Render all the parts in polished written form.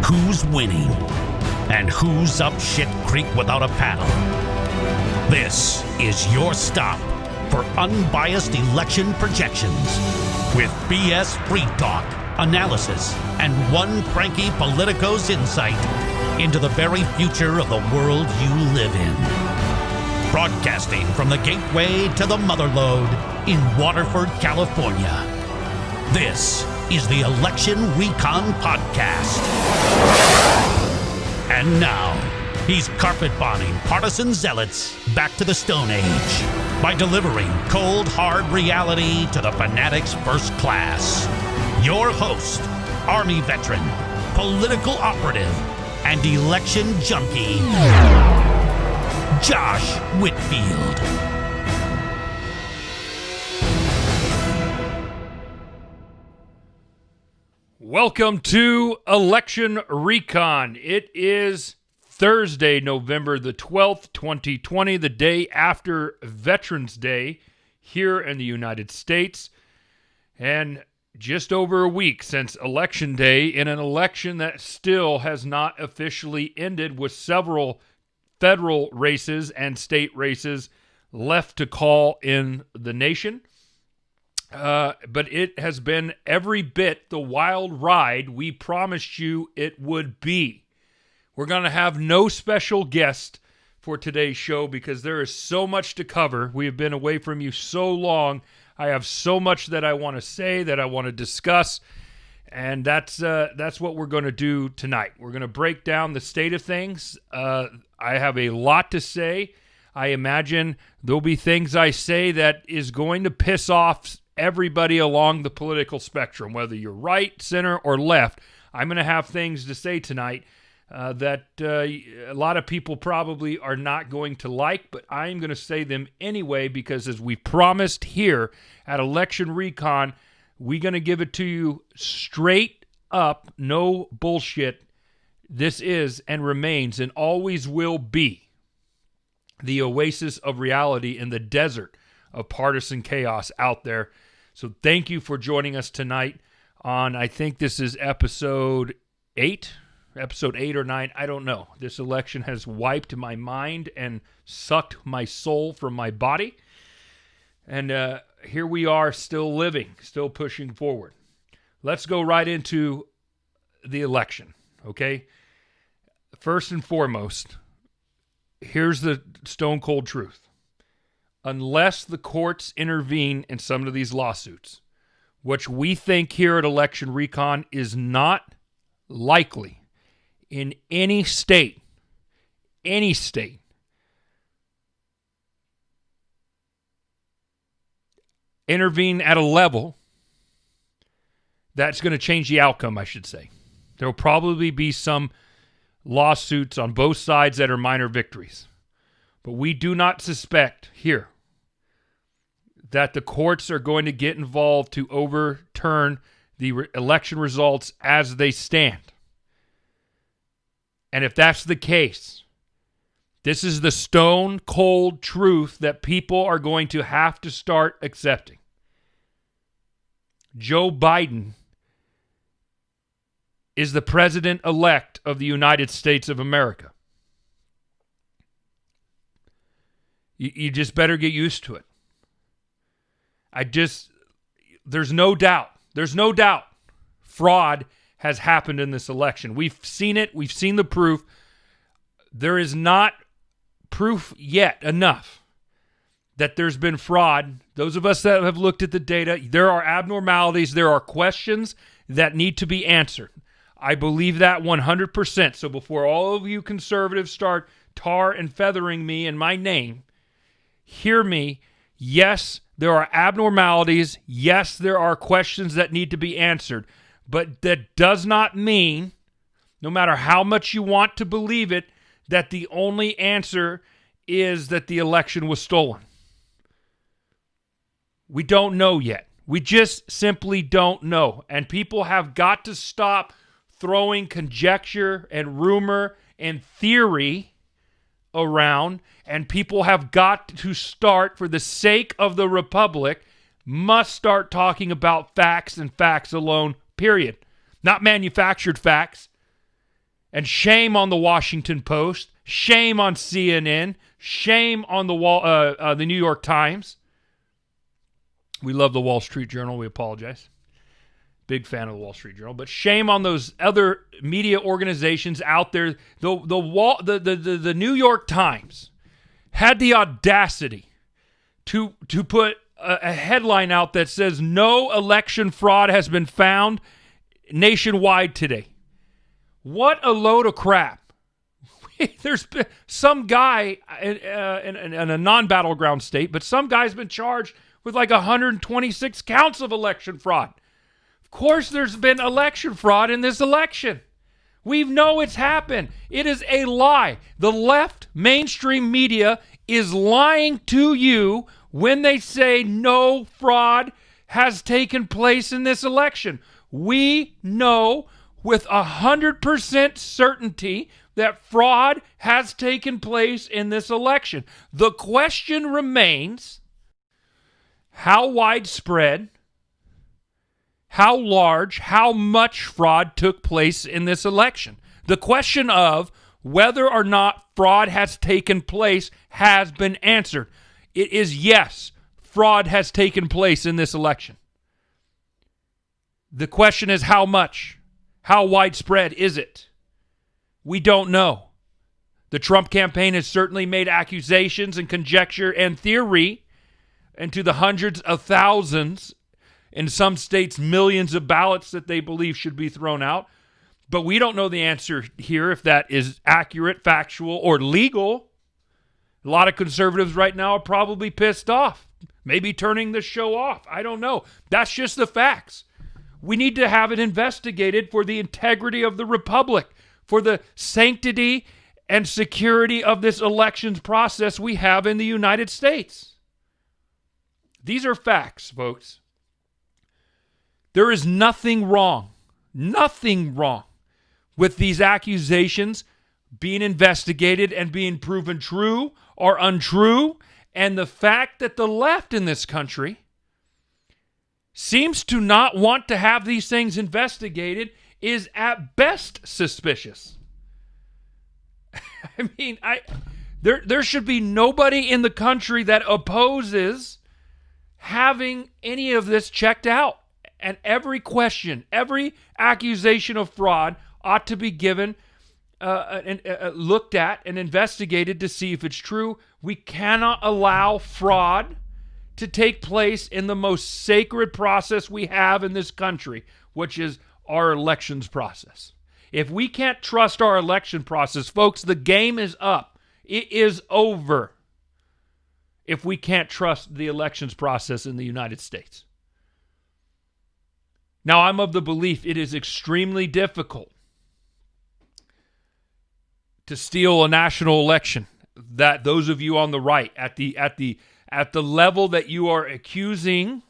who's winning and who's up shit creek without a paddle. This is your stop for unbiased election projections with BS free talk, analysis, and one cranky politico's insight into the very future of the world you live in. Broadcasting from the gateway to the motherlode in Waterford, California. This is the Election Recon Podcast. And now, he's carpet-bombing partisan zealots back to the Stone Age by delivering cold, hard reality to the fanatics first class. Your host, Army veteran, political operative, and election junkie, Josh Whitfield. Welcome to Election Recon. It is Thursday, November the 12th, 2020, the day after Veterans Day here in the United States, and just over a week since Election Day, in an election that still has not officially ended, with several federal races and state races left to call in the nation. But it has been every bit the wild ride we promised you it would be. We're going to have no special guest for today's show because there is so much to cover. We have been away from you so long. I have so much that I want to say, that I want to discuss, and that's what we're going to do tonight. We're going to break down the state of things. I have a lot to say. I imagine there'll be things I say that is going to piss off everybody along the political spectrum, whether you're right, center, or left. I'm going to have things to say tonight that a lot of people probably are not going to like, but I'm going to say them anyway because, as we promised here at Election Recon, we're going to give it to you straight up, no bullshit. This is and remains and always will be the Oasis of Reality in the desert of partisan chaos out there. So thank you for joining us tonight on, I think this is episode 8 or 9, I don't know. This election has wiped my mind and sucked my soul from my body. And here we are, still living, still pushing forward. Let's go right into the election, okay? First and foremost, here's the stone cold truth. Unless the courts intervene in some of these lawsuits, which we think here at Election Recon is not likely in any state, intervene at a level that's going to change the outcome, I should say. There will probably be some lawsuits on both sides that are minor victories. But we do not suspect here that the courts are going to get involved to overturn the election results as they stand. And if that's the case, this is the stone cold truth that people are going to have to start accepting. Joe Biden is the president-elect of the United States of America. You just better get used to it. There's no doubt fraud has happened in this election. We've seen it. We've seen the proof. There is not proof yet enough that there's been fraud. Those of us that have looked at the data, there are abnormalities. There are questions that need to be answered. I believe that 100%. So before all of you conservatives start tar and feathering me in my name, hear me. Yes, there are abnormalities. Yes, there are questions that need to be answered. But that does not mean, no matter how much you want to believe it, that the only answer is that the election was stolen. We don't know yet. We just simply don't know. And people have got to stop throwing conjecture and rumor and theory around, and people have got to start, for the sake of the republic, must start talking about facts and facts alone, period. Not manufactured facts. And shame on the Washington Post, shame on CNN, shame on the New York Times. We love the Wall Street Journal. We apologize. Big fan of the Wall Street Journal, but shame on those other media organizations out there. The New York Times had the audacity to put a headline out that says no election fraud has been found nationwide today. What a load of crap. There's been some guy in a non-battleground state, but some guy's been charged with like 126 counts of election fraud. Of course there's been election fraud in this election. We know it's happened. It is a lie. The left mainstream media is lying to you when they say no fraud has taken place in this election. We know with 100% certainty that fraud has taken place in this election. The question remains, how widespread, how large, how much fraud took place in this election? The question of whether or not fraud has taken place has been answered. It is yes, fraud has taken place in this election. The question is how much? How widespread is it? We don't know. The Trump campaign has certainly made accusations and conjecture and theory into the hundreds of thousands, in some states millions of ballots that they believe should be thrown out. But we don't know the answer here, if that is accurate, factual, or legal. A lot of conservatives right now are probably pissed off, maybe turning the show off. I don't know. That's just the facts. We need to have it investigated for the integrity of the republic, for the sanctity and security of this elections process we have in the United States. These are facts, folks. There is nothing wrong with these accusations being investigated and being proven true or untrue. And the fact that the left in this country seems to not want to have these things investigated is at best suspicious. I mean, there should be nobody in the country that opposes having any of this checked out. And every question, every accusation of fraud ought to be given, looked at and investigated to see if it's true. We cannot allow fraud to take place in the most sacred process we have in this country, which is our elections process. If we can't trust our election process, folks, the game is up. It is over if we can't trust the elections process in the United States. Now, I'm of the belief it is extremely difficult to steal a national election. That those of you on the right, at the level that you are accusing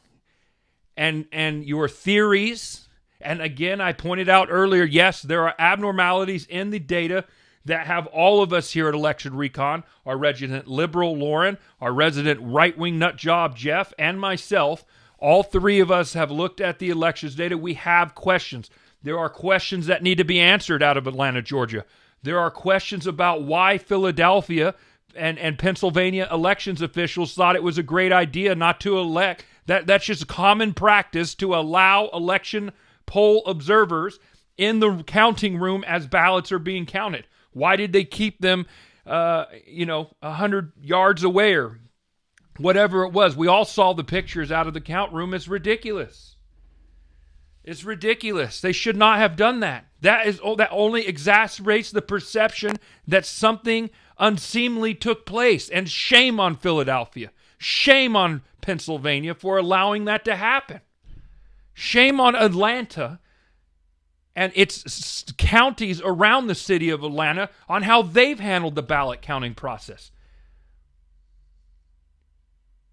and your theories, and again, I pointed out earlier, yes, there are abnormalities in the data that have all of us here at Election Recon, our resident liberal Lauren, our resident right-wing nut job Jeff, and myself. All three of us have looked at the elections data. We have questions. There are questions that need to be answered out of Atlanta, Georgia. There are questions about why Philadelphia and Pennsylvania elections officials thought it was a great idea not to elect. That's just common practice to allow election poll observers in the counting room as ballots are being counted. Why did they keep them, 100 yards away or whatever it was? We all saw the pictures out of the count room. It's ridiculous. It's ridiculous. They should not have done that. That only exacerbates the perception that something unseemly took place. And shame on Philadelphia. Shame on Pennsylvania for allowing that to happen. Shame on Atlanta and its counties around the city of Atlanta on how they've handled the ballot counting process.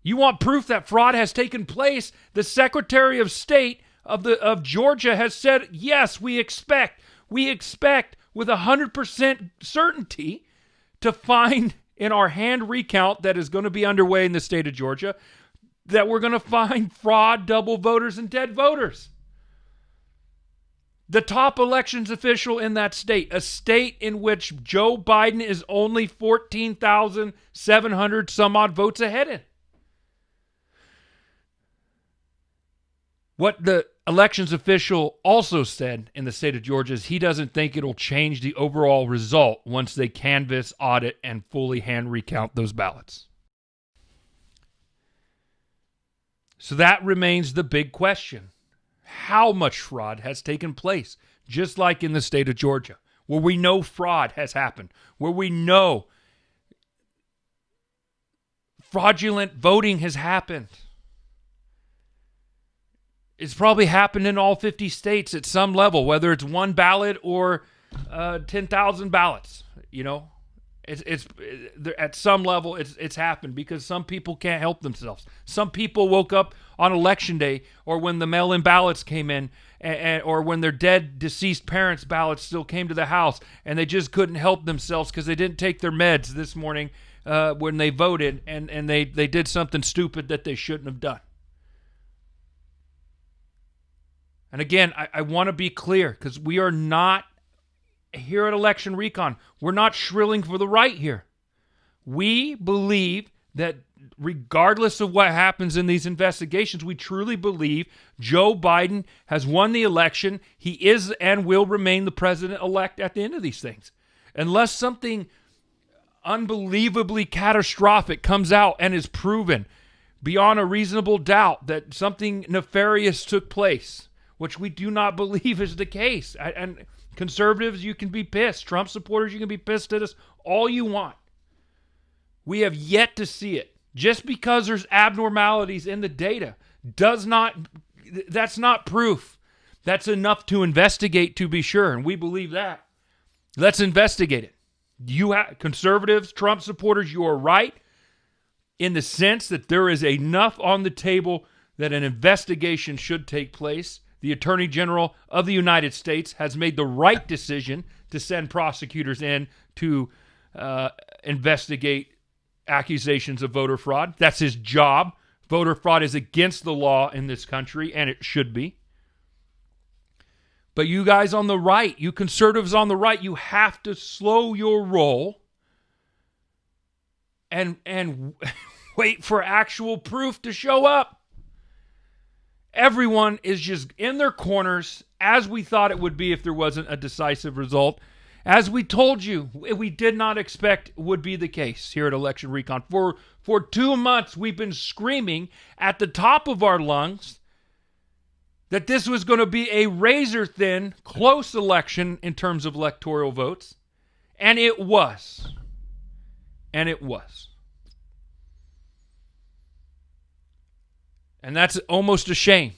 You want proof that fraud has taken place? The Secretary of State of Georgia has said, yes, we expect with 100% certainty to find in our hand recount that is going to be underway in the state of Georgia, that we're going to find fraud, double voters, and dead voters. The top elections official in that state, a state in which Joe Biden is only 14,700 some odd votes ahead in. What the elections official also said in the state of Georgia is he doesn't think it'll change the overall result once they canvass, audit, and fully hand recount those ballots. So that remains the big question. How much fraud has taken place, just like in the state of Georgia, where we know fraud has happened, where we know fraudulent voting has happened. It's probably happened in all 50 states at some level, whether it's one ballot or 10,000 ballots. You know, it's at some level it's happened because some people can't help themselves. Some people woke up on election day or when the mail-in ballots came in, or when their dead, deceased parents' ballots still came to the house, and they just couldn't help themselves because they didn't take their meds this morning when they voted, and they did something stupid that they shouldn't have done. And again, I want to be clear because we are not here at Election Recon. We're not shrilling for the right here. We believe that regardless of what happens in these investigations, we truly believe Joe Biden has won the election. He is and will remain the president-elect at the end of these things. Unless something unbelievably catastrophic comes out and is proven beyond a reasonable doubt that something nefarious took place, which we do not believe is the case. And conservatives, you can be pissed. Trump supporters, you can be pissed at us all you want. We have yet to see it. Just because there's abnormalities in the data that's not proof. That's enough to investigate, to be sure, and we believe that. Let's investigate it. Conservatives, Trump supporters, you are right in the sense that there is enough on the table that an investigation should take place. The Attorney General of the United States has made the right decision to send prosecutors in to investigate accusations of voter fraud. That's his job. Voter fraud is against the law in this country, and it should be. But you guys on the right, you conservatives on the right, you have to slow your roll and wait for actual proof to show up. Everyone is just in their corners, as we thought it would be if there wasn't a decisive result. As we told you, we did not expect would be the case here at Election Recon. For 2 months, we've been screaming at the top of our lungs that this was going to be a razor-thin, close election in terms of electoral votes. And it was. And it was. And that's almost a shame.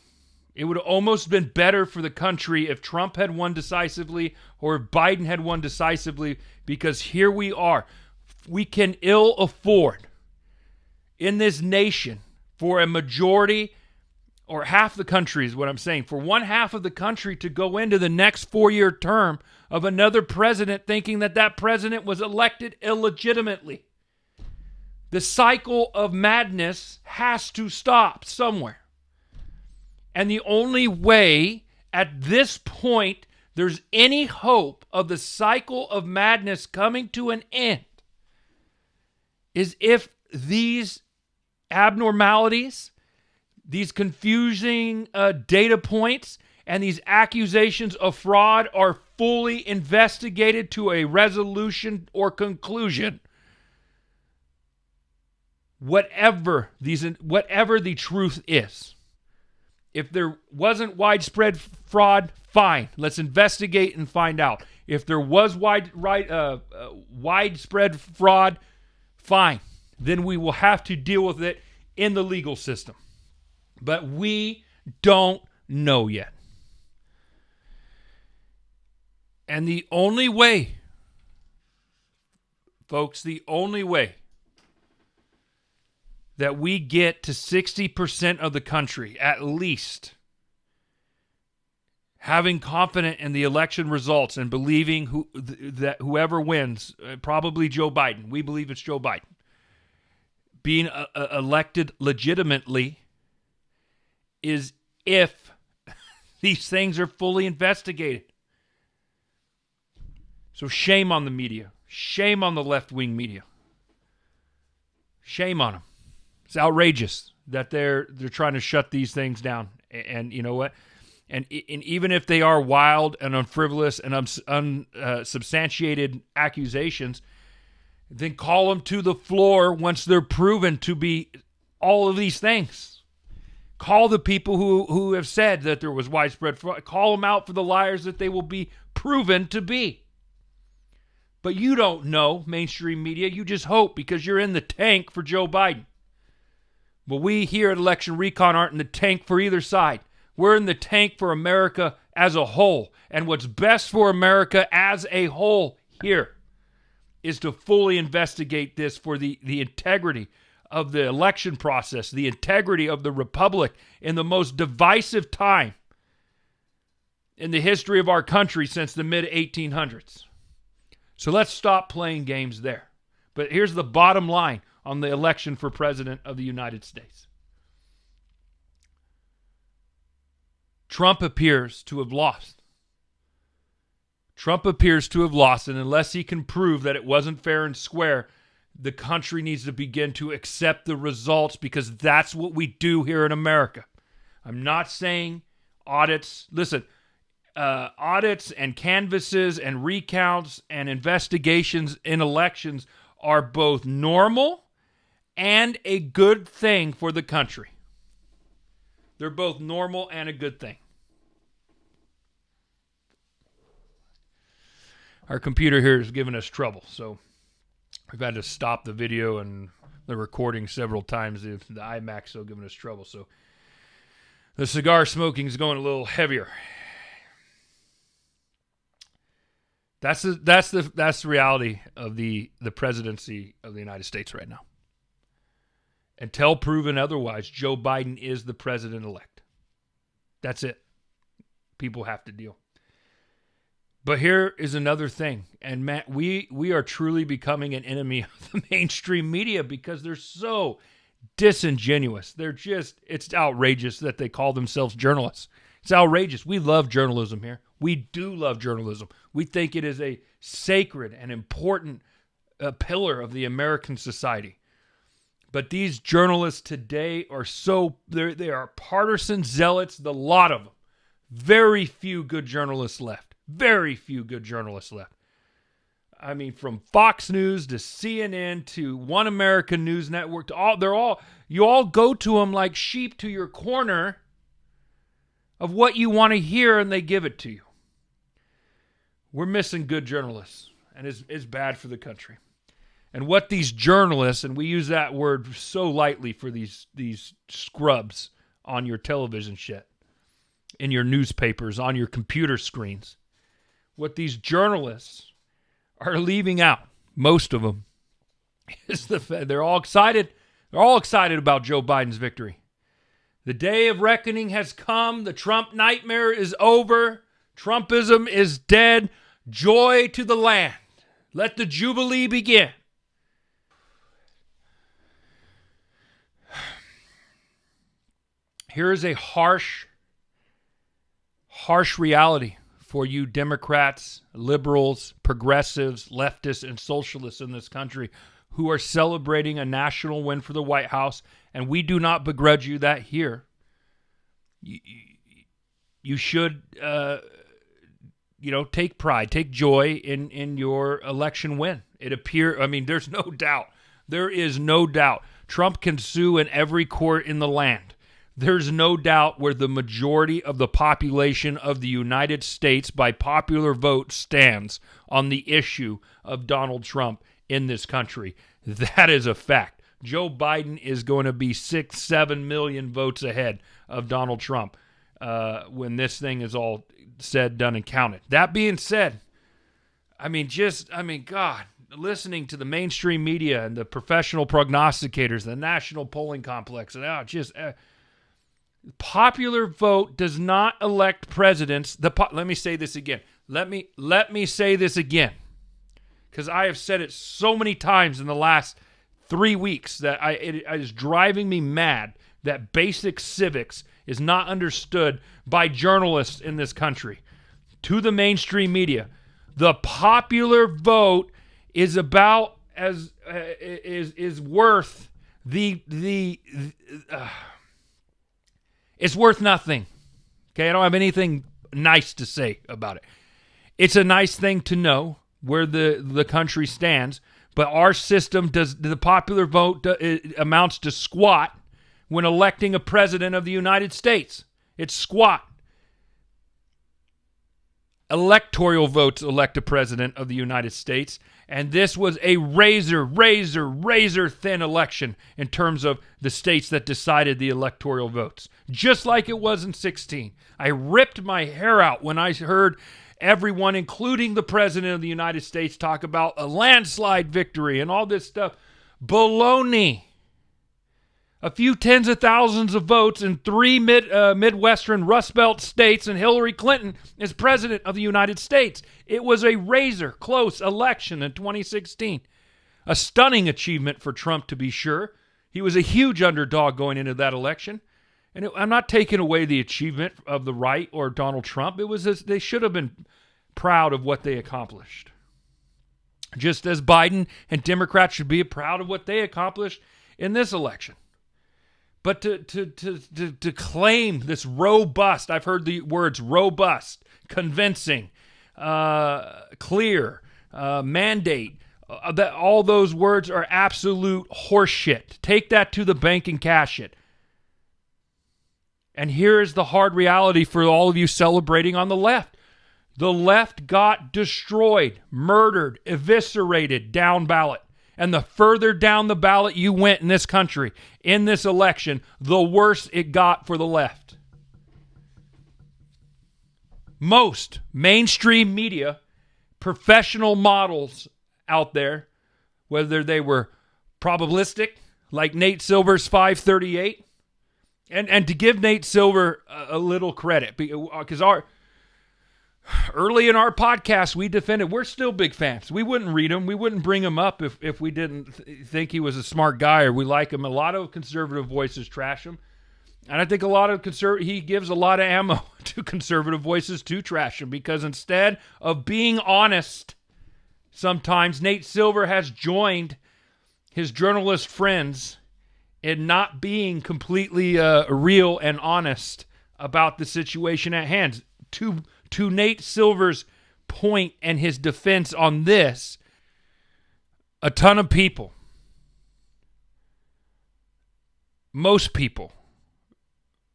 It would have almost been better for the country if Trump had won decisively or if Biden had won decisively, because here we are. We can ill afford in this nation for a majority, or half the country is what I'm saying, for one half of the country to go into the next 4-year term of another president thinking that that president was elected illegitimately. The cycle of madness has to stop somewhere. And the only way at this point there's any hope of the cycle of madness coming to an end is if these abnormalities, these confusing data points, and these accusations of fraud are fully investigated to a resolution or conclusion. Whatever the truth is. If there wasn't widespread fraud, fine. Let's investigate and find out. If there was widespread fraud, fine. Then we will have to deal with it in the legal system. But we don't know yet. And the only way, folks, the only way that we get to 60% of the country, at least, having confidence in the election results and believing that whoever wins, probably Joe Biden, we believe it's Joe Biden, being elected legitimately, is if These things are fully investigated. So shame on the media. Shame on the left-wing media. Shame on them. It's outrageous that they're trying to shut these things down. And you know what? And even if they are wild and unfrivolous and unsubstantiated accusations, then call them to the floor once they're proven to be all of these things. Call the people who have said that there was widespread fraud. Call them out for the liars that they will be proven to be. But you don't know, mainstream media. You just hope because you're in the tank for Joe Biden. But we here at Election Recon aren't in the tank for either side. We're in the tank for America as a whole. And what's best for America as a whole here is to fully investigate this for the integrity of the election process, the integrity of the republic in the most divisive time in the history of our country since the mid-1800s. So let's stop playing games there. But here's the bottom line on the election for president of the United States. Trump appears to have lost. Trump appears to have lost, and unless he can prove that it wasn't fair and square, the country needs to begin to accept the results because that's what we do here in America. I'm not saying audits. Listen, audits and canvasses and recounts and investigations in elections are both normal and a good thing for the country. They're both normal and a good thing. Our computer here is giving us trouble, so we've had to stop the video and the recording several times. The iMac's still giving us trouble, so the cigar smoking is going a little heavier. That's the reality of the presidency of the United States right now. Until proven otherwise, Joe Biden is the president-elect. That's it. People have to deal. But here is another thing. And Matt, we are truly becoming an enemy of the mainstream media because they're so disingenuous. It's outrageous that they call themselves journalists. It's outrageous. We love journalism here. We do love journalism. We think it is a sacred and important pillar of the American society. But these journalists today are they are partisan zealots, the lot of them. Very few good journalists left. Very few good journalists left. I mean, from Fox News to CNN to One American News Network to you all go to them like sheep to your corner of what you want to hear, and they give it to you. We're missing good journalists, and it's bad for the country. And what these journalists, and we use that word so lightly for these scrubs on your television set, in your newspapers, on your computer screens, what these journalists are leaving out, most of them, is the fact they're all excited. They're all excited about Joe Biden's victory. The day of reckoning has come. The Trump nightmare is over. Trumpism is dead. Joy to the land. Let the Jubilee begin. Here is a harsh reality for you Democrats, liberals, progressives, leftists, and socialists in this country who are celebrating a national win for the White House, and we do not begrudge you that here. You should, take pride, take joy in your election win. There's no doubt. There is no doubt. Trump can sue in every court in the land. There's no doubt where the majority of the population of the United States by popular vote stands on the issue of Donald Trump in this country. That is a fact. Joe Biden is going to be 6-7 million votes ahead of Donald Trump when this thing is all said, done, and counted. That being said, God, listening to the mainstream media and the professional prognosticators, the national polling complex, and popular vote does not elect presidents. Let me say this again. Let me say this again, because I have said it so many times in the last 3 weeks that it is driving me mad that basic civics is not understood by journalists in this country, to the mainstream media. The popular vote is about as is worth it's worth nothing. Okay, I don't have anything nice to say about it. It's a nice thing to know where the country stands, but our system the popular vote amounts to squat when electing a president of the United States. It's squat. Electoral votes elect a president of the United States, and this was a razor thin election in terms of the states that decided the electoral votes, just like it was in 16. I ripped my hair out when I heard everyone, including the president of the United States, talk about a landslide victory and all this stuff. Baloney. A few tens of thousands of votes in 3 Midwestern Rust Belt states, and Hillary Clinton is president of the United States. It was a razor-close election in 2016. A stunning achievement for Trump, to be sure. He was a huge underdog going into that election. And I'm not taking away the achievement of the right or Donald Trump. It was they should have been proud of what they accomplished. Just as Biden and Democrats should be proud of what they accomplished in this election. But to claim this robust, I've heard the words robust, convincing, clear, mandate, that all those words are absolute horseshit. Take that to the bank and cash it. And here is the hard reality for all of you celebrating on the left. The left got destroyed, murdered, eviscerated down ballot. And the further down the ballot you went in this country, in this election, the worse it got for the left. Most mainstream media, professional models out there, whether they were probabilistic, like Nate Silver's 538, and to give Nate Silver a little credit, because early in our podcast, we defended. We're still big fans. We wouldn't read him. We wouldn't bring him up if we didn't think he was a smart guy or we like him. A lot of conservative voices trash him. And I think a lot of he gives a lot of ammo to conservative voices to trash him, because instead of being honest, sometimes Nate Silver has joined his journalist friends in not being completely real and honest about the situation at hand. To Nate Silver's point and his defense on this, a ton of people, most people,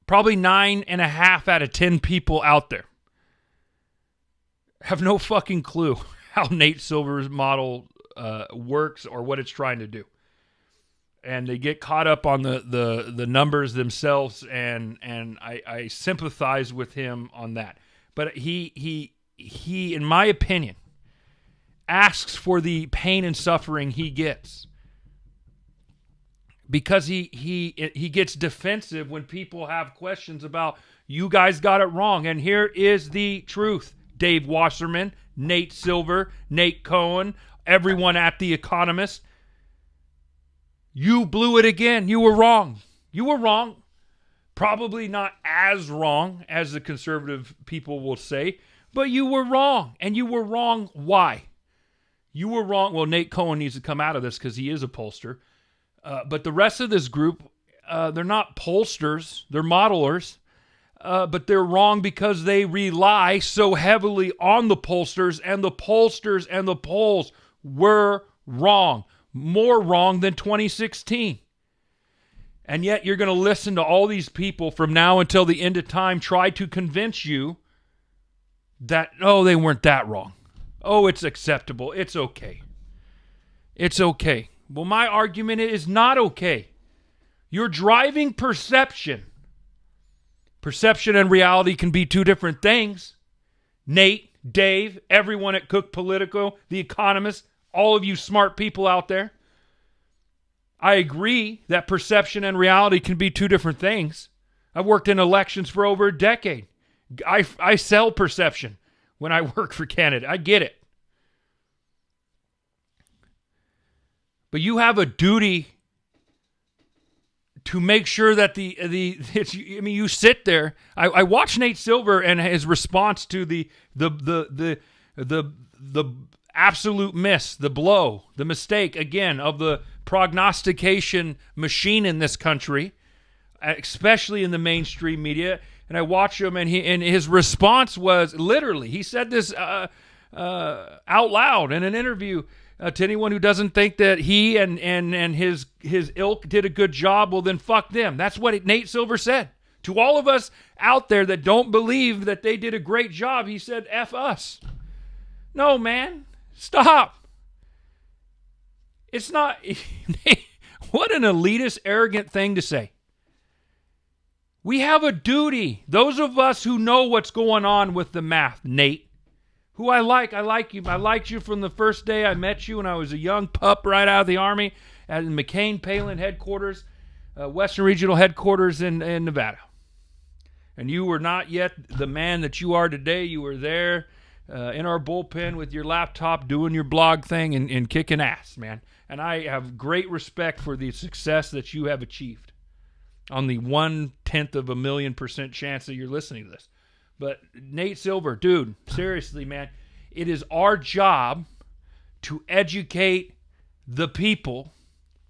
probably 9.5 out of 10 people out there have no fucking clue how Nate Silver's model works or what it's trying to do. And they get caught up on the numbers themselves, and I sympathize with him on that. But he, in my opinion, asks for the pain and suffering he gets, because he gets defensive when people have questions about, you guys got it wrong. And here is the truth. Dave Wasserman, Nate Silver, Nate Cohen, everyone at The Economist. You blew it again. You were wrong. You were wrong. Probably not as wrong as the conservative people will say, but you were wrong. And you were wrong. Why? You were wrong. Well, Nate Cohen needs to come out of this because he is a pollster. But the rest of this group, they're not pollsters. They're modelers. But they're wrong because they rely so heavily on the pollsters and the polls were wrong. More wrong than 2016. And yet you're going to listen to all these people from now until the end of time try to convince you that, oh, they weren't that wrong. Oh, it's acceptable. It's okay. It's okay. Well, my argument is not okay. You're driving perception. Perception and reality can be two different things. Nate, Dave, everyone at Cook Politico, The Economist, all of you smart people out there. I agree that perception and reality can be two different things. I've worked in elections for over a decade. I sell perception when I work for Canada. I get it. But you have a duty to make sure that you sit there. I watched Nate Silver and his response to the absolute miss, the blow, the mistake again of the prognostication machine in this country, especially in the mainstream media. And I watched him, and his response was literally, he said this out loud in an interview. To anyone who doesn't think that he and his ilk did a good job, well, then fuck them. That's what Nate Silver said. To all of us out there that don't believe that they did a great job, he said, F us. No, man. Stop. It's not... What an elitist, arrogant thing to say. We have a duty. Those of us who know what's going on with the math, Nate, who I like you. I liked you from the first day I met you when I was a young pup right out of the Army at McCain-Palin headquarters, Western Regional headquarters in Nevada. And you were not yet the man that you are today. You were there in our bullpen with your laptop doing your blog thing and kicking ass, man. And I have great respect for the success that you have achieved on the 1/10 of a million% chance that you're listening to this. But Nate Silver, dude, seriously, man, it is our job to educate the people,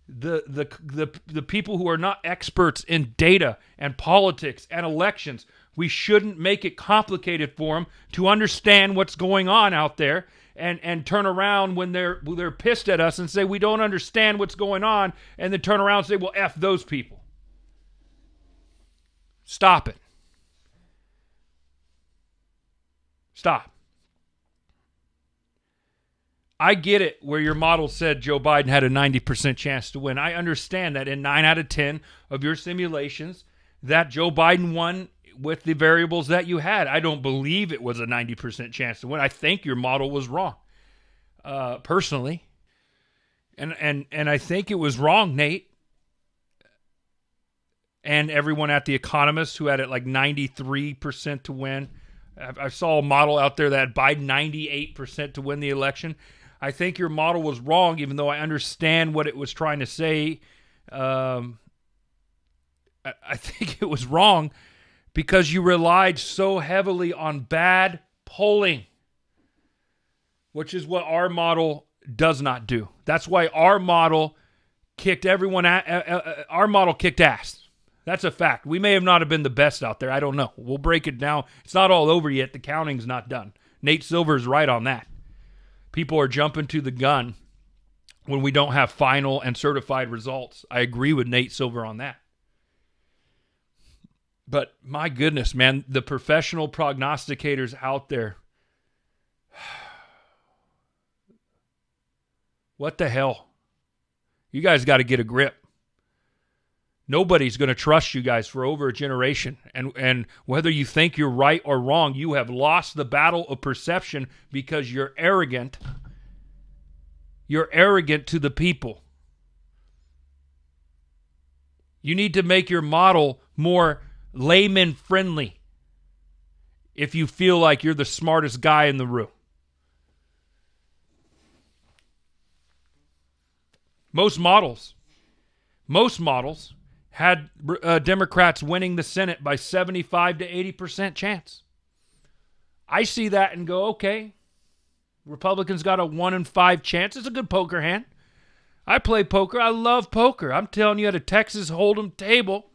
the people who are not experts in data and politics and elections. We shouldn't make it complicated for them to understand what's going on out there and turn around when they're pissed at us and say we don't understand what's going on, and then turn around and say, well, F those people. Stop it. Stop. I get it where your model said Joe Biden had a 90% chance to win. I understand that in 9 out of 10 of your simulations that Joe Biden won with the variables that you had. I don't believe it was a 90% chance to win. I think your model was wrong, personally. And I think it was wrong, Nate. And everyone at The Economist who had it like 93% to win. I saw a model out there that had Biden 98% to win the election. I think your model was wrong, even though I understand what it was trying to say. I think it was wrong because you relied so heavily on bad polling, which is what our model does not do. That's why our model kicked our model kicked ass. That's a fact. We may have not have been the best out there. I don't know. We'll break it down. It's not all over yet. The counting's not done. Nate Silver is right on that. People are jumping to the gun when we don't have final and certified results. I agree with Nate Silver on that. But my goodness, man, the professional prognosticators out there, what the hell? You guys got to get a grip. Nobody's going to trust you guys for over a generation. And whether you think you're right or wrong, you have lost the battle of perception because you're arrogant. You're arrogant to the people. You need to make your model more layman friendly if you feel like you're the smartest guy in the room. Most models had Democrats winning the Senate by 75 to 80% chance. I see that and go, okay, Republicans got a 1 in 5 chance. It's a good poker hand. I play poker. I love poker. I'm telling you, at a Texas Hold'em table,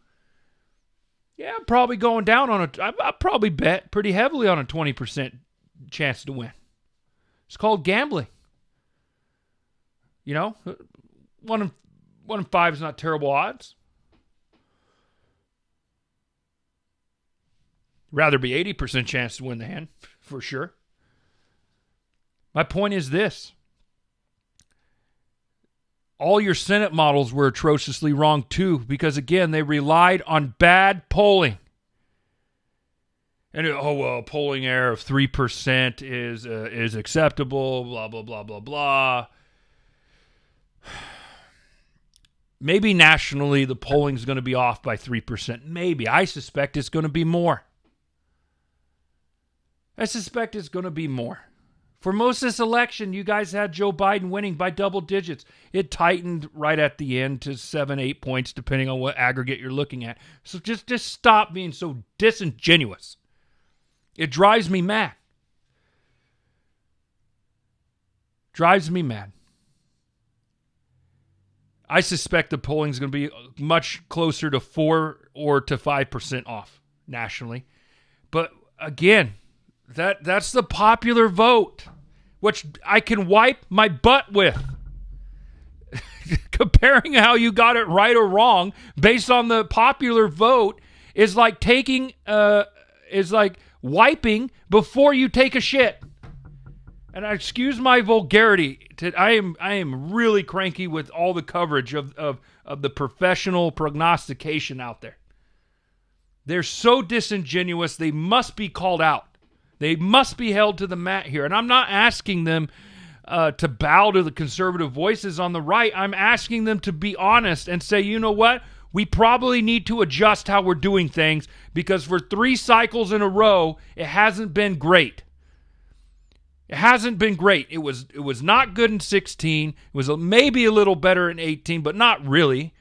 yeah, I'm probably going down on I'll probably bet pretty heavily on a 20% chance to win. It's called gambling. You know, 1 in 5 is not terrible odds. Rather be 80% chance to win the hand, for sure. My point is this. All your Senate models were atrociously wrong, too, because, again, they relied on bad polling. And, polling error of 3% is acceptable, blah, blah, blah, blah, blah. Maybe nationally the polling is going to be off by 3%. Maybe. I suspect it's going to be more. For most of this election, you guys had Joe Biden winning by double digits. It tightened right at the end to 7, 8 points, depending on what aggregate you're looking at. So just stop being so disingenuous. It drives me mad. Drives me mad. I suspect the polling is going to be much closer to 4 or to 5% off nationally. But again, that's the popular vote, which I can wipe my butt with. Comparing how you got it right or wrong based on the popular vote is like wiping before you take a shit. And I excuse my vulgarity. I am really cranky with all the coverage of the professional prognostication out there. They're so disingenuous, they must be called out. They must be held to the mat here. And I'm not asking them to bow to the conservative voices on the right. I'm asking them to be honest and say, you know what? We probably need to adjust how we're doing things because for 3 cycles in a row, it hasn't been great. It hasn't been great. It was not good in 16. It was maybe a little better in 18, but not really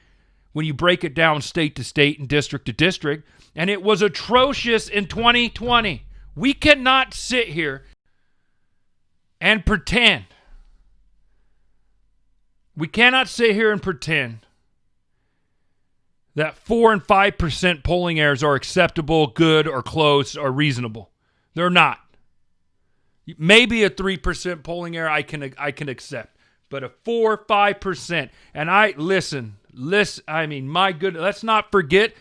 when you break it down state to state and district to district. And it was atrocious in 2020. We cannot sit here and pretend. We cannot sit here and pretend that 4 and 5% polling errors are acceptable, good, or close, or reasonable. They're not. Maybe a 3% polling error I can accept, but a 4, 5%. And listen. I mean, my goodness, let's not forget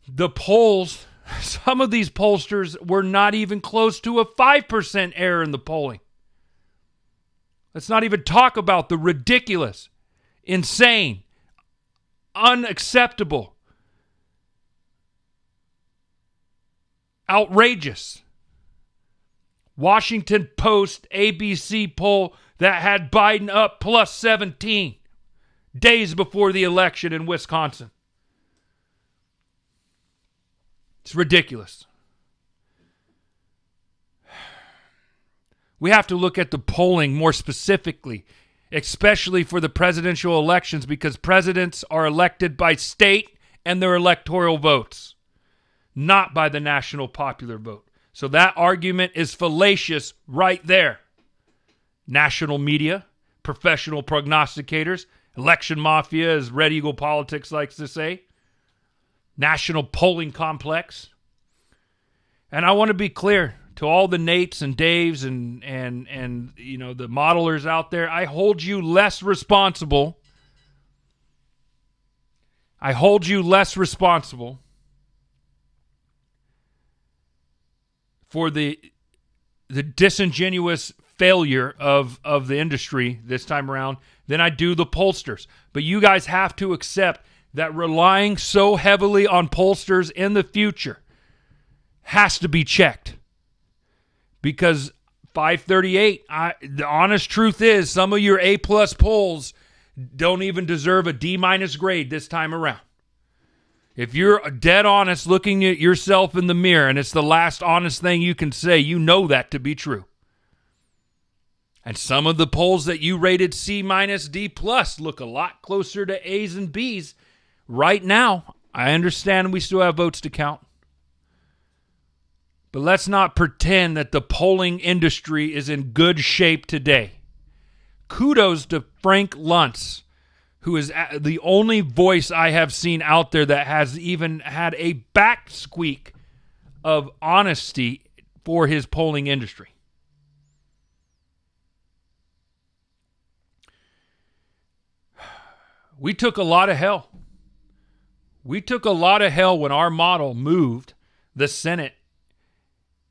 the polls. Some of these pollsters were not even close to a 5% error in the polling. Let's not even talk about the ridiculous, insane, unacceptable, outrageous Washington Post ABC poll that had Biden up plus 17 days before the election in Wisconsin. It's ridiculous. We have to look at the polling more specifically, especially for the presidential elections, because presidents are elected by state and their electoral votes, not by the national popular vote. So that argument is fallacious right there. National media, professional prognosticators, election mafia, as Red Eagle Politics likes to say, national polling complex. And I want to be clear to all the Nates and Daves and you know the modelers out there. I hold you less responsible. For the disingenuous failure of the industry this time around than I do the pollsters. But you guys have to accept that relying so heavily on pollsters in the future has to be checked. Because 538, the honest truth is some of your A-plus polls don't even deserve a D- grade this time around. If you're dead honest looking at yourself in the mirror and it's the last honest thing you can say, you know that to be true. And some of the polls that you rated C-, D+ look a lot closer to A's and B's right now. I understand we still have votes to count. But let's not pretend that the polling industry is in good shape today. Kudos to Frank Luntz, who is the only voice I have seen out there that has even had a back squeak of honesty for his polling industry. We took a lot of hell. We took a lot of hell when our model moved the Senate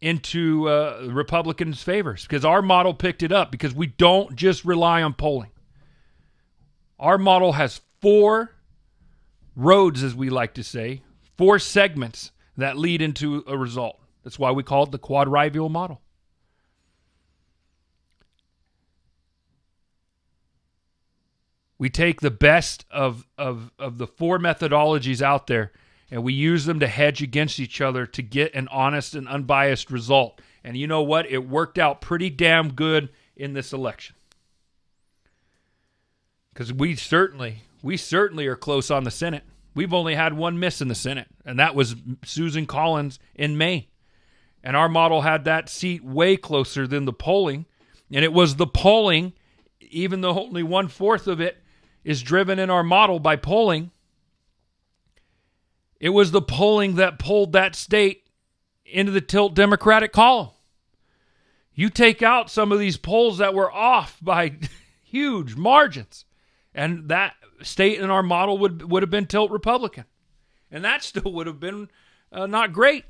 into Republicans' favors, because our model picked it up, because we don't just rely on polling. Our model has 4 roads, as we like to say, 4 segments that lead into a result. That's why we call it the quadrivial model. We take the best of the 4 methodologies out there, and we use them to hedge against each other to get an honest and unbiased result. And you know what? It worked out pretty damn good in this election. Because we certainly are close on the Senate. We've only had one miss in the Senate, and that was Susan Collins in Maine. And our model had that seat way closer than the polling. And it was the polling, even though only 1/4 of it is driven in our model by polling, it was the polling that pulled that state into the tilt Democratic column. You take out some of these polls that were off by huge margins, and that state in our model would have been tilt Republican. And that still would have been not great.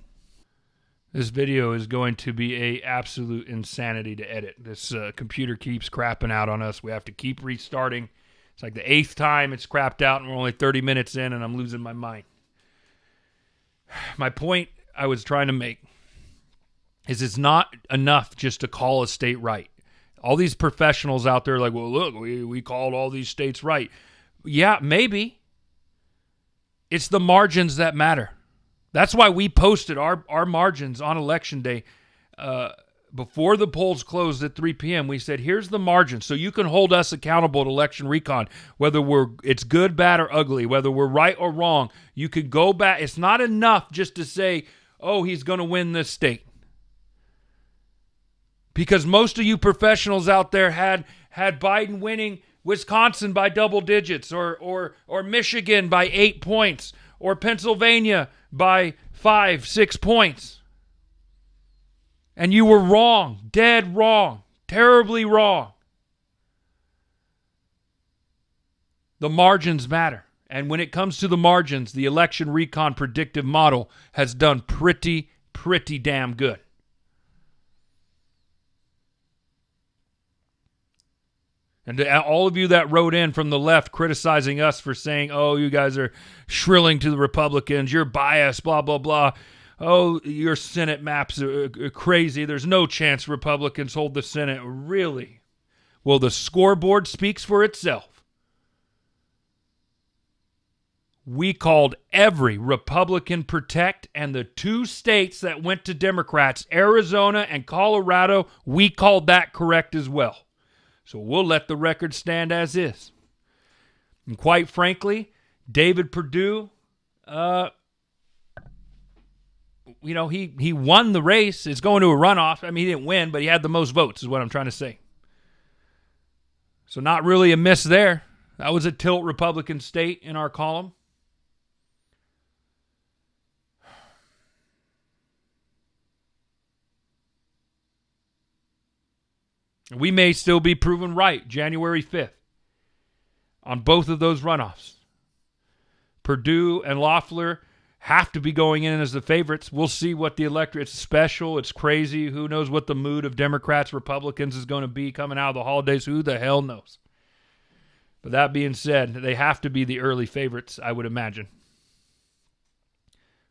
This video is going to be a absolute insanity to edit. This computer keeps crapping out on us. We have to keep restarting. It's like the 8th time it's crapped out, and we're only 30 minutes in, and I'm losing my mind. My point I was trying to make is it's not enough just to call a state right. All these professionals out there are like, well, look, we called all these states right. Yeah, maybe. It's the margins that matter. That's why we posted our margins on Election Day before the polls closed at 3 p.m. We said, here's the margin, so you can hold us accountable at Election Recon, whether it's good, bad, or ugly, whether we're right or wrong. You could go back. It's not enough just to say, oh, he's going to win this state. Because most of you professionals out there had Biden winning Wisconsin by double digits, or Michigan by 8 points, or Pennsylvania by 5-6 points. And you were wrong, dead wrong, terribly wrong. The margins matter. And when it comes to the margins, the Election Recon predictive model has done pretty damn good. And to all of you that wrote in from the left criticizing us for saying, oh, you guys are shrilling to the Republicans, you're biased, blah, blah, blah. Oh, your Senate maps are crazy. There's no chance Republicans hold the Senate. Really? Well, the scoreboard speaks for itself. We called every Republican protect, and the 2 states that went to Democrats, Arizona and Colorado, we called that correct as well. So we'll let the record stand as is. And quite frankly, David Perdue, he won the race. It's going to a runoff. I mean, he didn't win, but he had the most votes is what I'm trying to say. So not really a miss there. That was a tilt Republican state in our column. We may still be proven right January 5th on both of those runoffs. Perdue and Loeffler have to be going in as the favorites. We'll see what the electorate, it's special, it's crazy. Who knows what the mood of Democrats, Republicans is going to be coming out of the holidays? Who the hell knows? But that being said, they have to be the early favorites, I would imagine.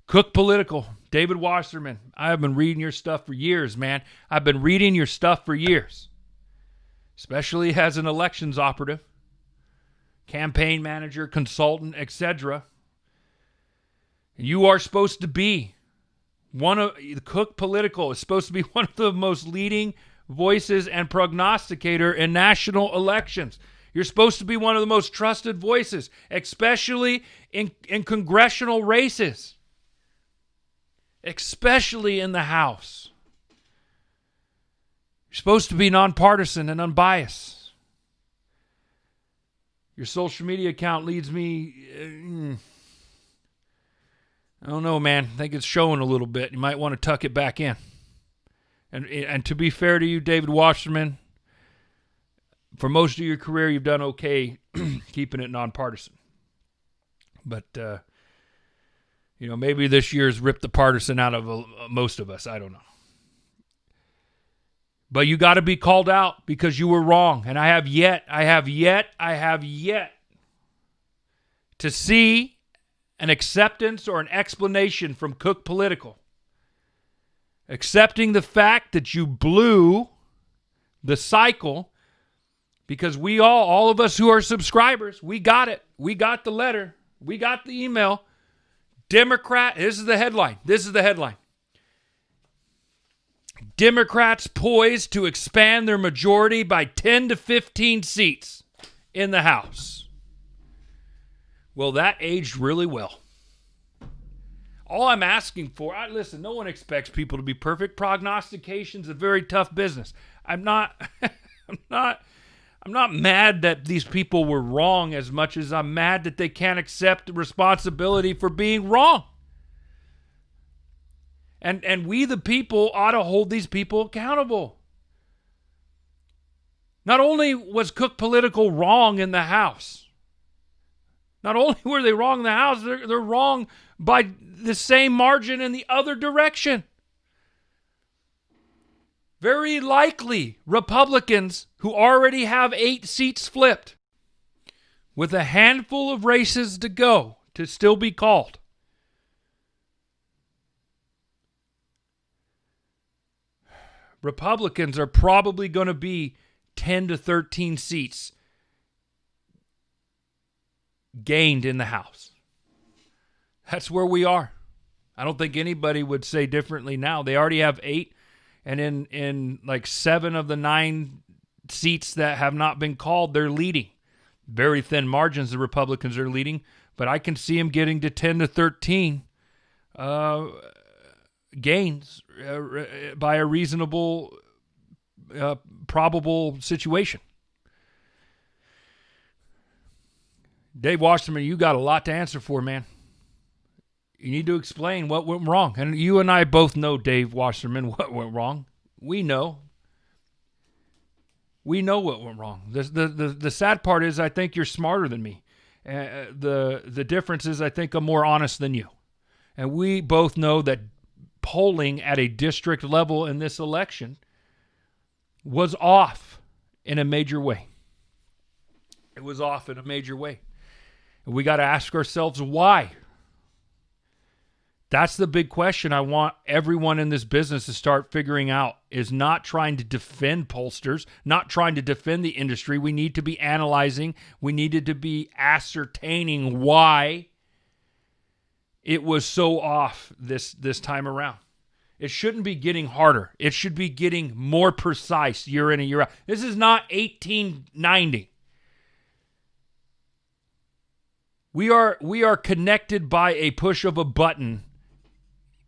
Cook Political, David Wasserman. I have been reading your stuff for years, man. I've been reading your stuff for years. Especially as an elections operative, campaign manager, consultant, etc. You are supposed to be Cook Political is supposed to be one of the most leading voices and prognosticator in national elections. You're supposed to be one of the most trusted voices, especially in congressional races, especially in the House. You're supposed to be nonpartisan and unbiased. Your social media account leads me... I don't know, man. I think it's showing a little bit. You might want to tuck it back in. And to be fair to you, David Wasserman, for most of your career, you've done okay keeping it nonpartisan. But, maybe this year's ripped the partisan out of most of us. I don't know. But you got to be called out because you were wrong. And I have yet to see an acceptance or an explanation from Cook Political. Accepting the fact that you blew the cycle because we all of us who are subscribers, we got it. We got the letter. We got the email. Democrat, this is the headline. Democrats poised to expand their majority by 10 to 15 seats in the House. Well, that aged really well. All I'm asking for, listen, no one expects people to be perfect. Prognostication's a very tough business. I'm not mad that these people were wrong as much as I'm mad that they can't accept the responsibility for being wrong. And we, the people, ought to hold these people accountable. Not only was Cook Political wrong in the House, not only were they wrong in the House, they're wrong by the same margin in the other direction. Very likely, Republicans who already have 8 seats flipped, with a handful of races to go to still be called, Republicans are probably going to be 10 to 13 seats gained in the House. That's where we are. I don't think anybody would say differently now. They already have 8, and in like 7 of the 9 seats that have not been called, they're leading. Very thin margins the Republicans are leading, but I can see them getting to 10 to 13 gains by a reasonable, probable situation. Dave Wasserman, you got a lot to answer for, man. You need to explain what went wrong. And you and I both know, Dave Wasserman, what went wrong. We know. We know what went wrong. The sad part is I think you're smarter than me. The difference is I think I'm more honest than you. And we both know that polling at a district level in this election was off in a major way. It was off in a major way. And we got to ask ourselves why. That's the big question I want everyone in this business to start figuring out, is not trying to defend pollsters, not trying to defend the industry. We need to be analyzing. We needed to be ascertaining why it was so off this time around. It shouldn't be getting harder. It should be getting more precise year in and year out. This is not 1890. We are connected by a push of a button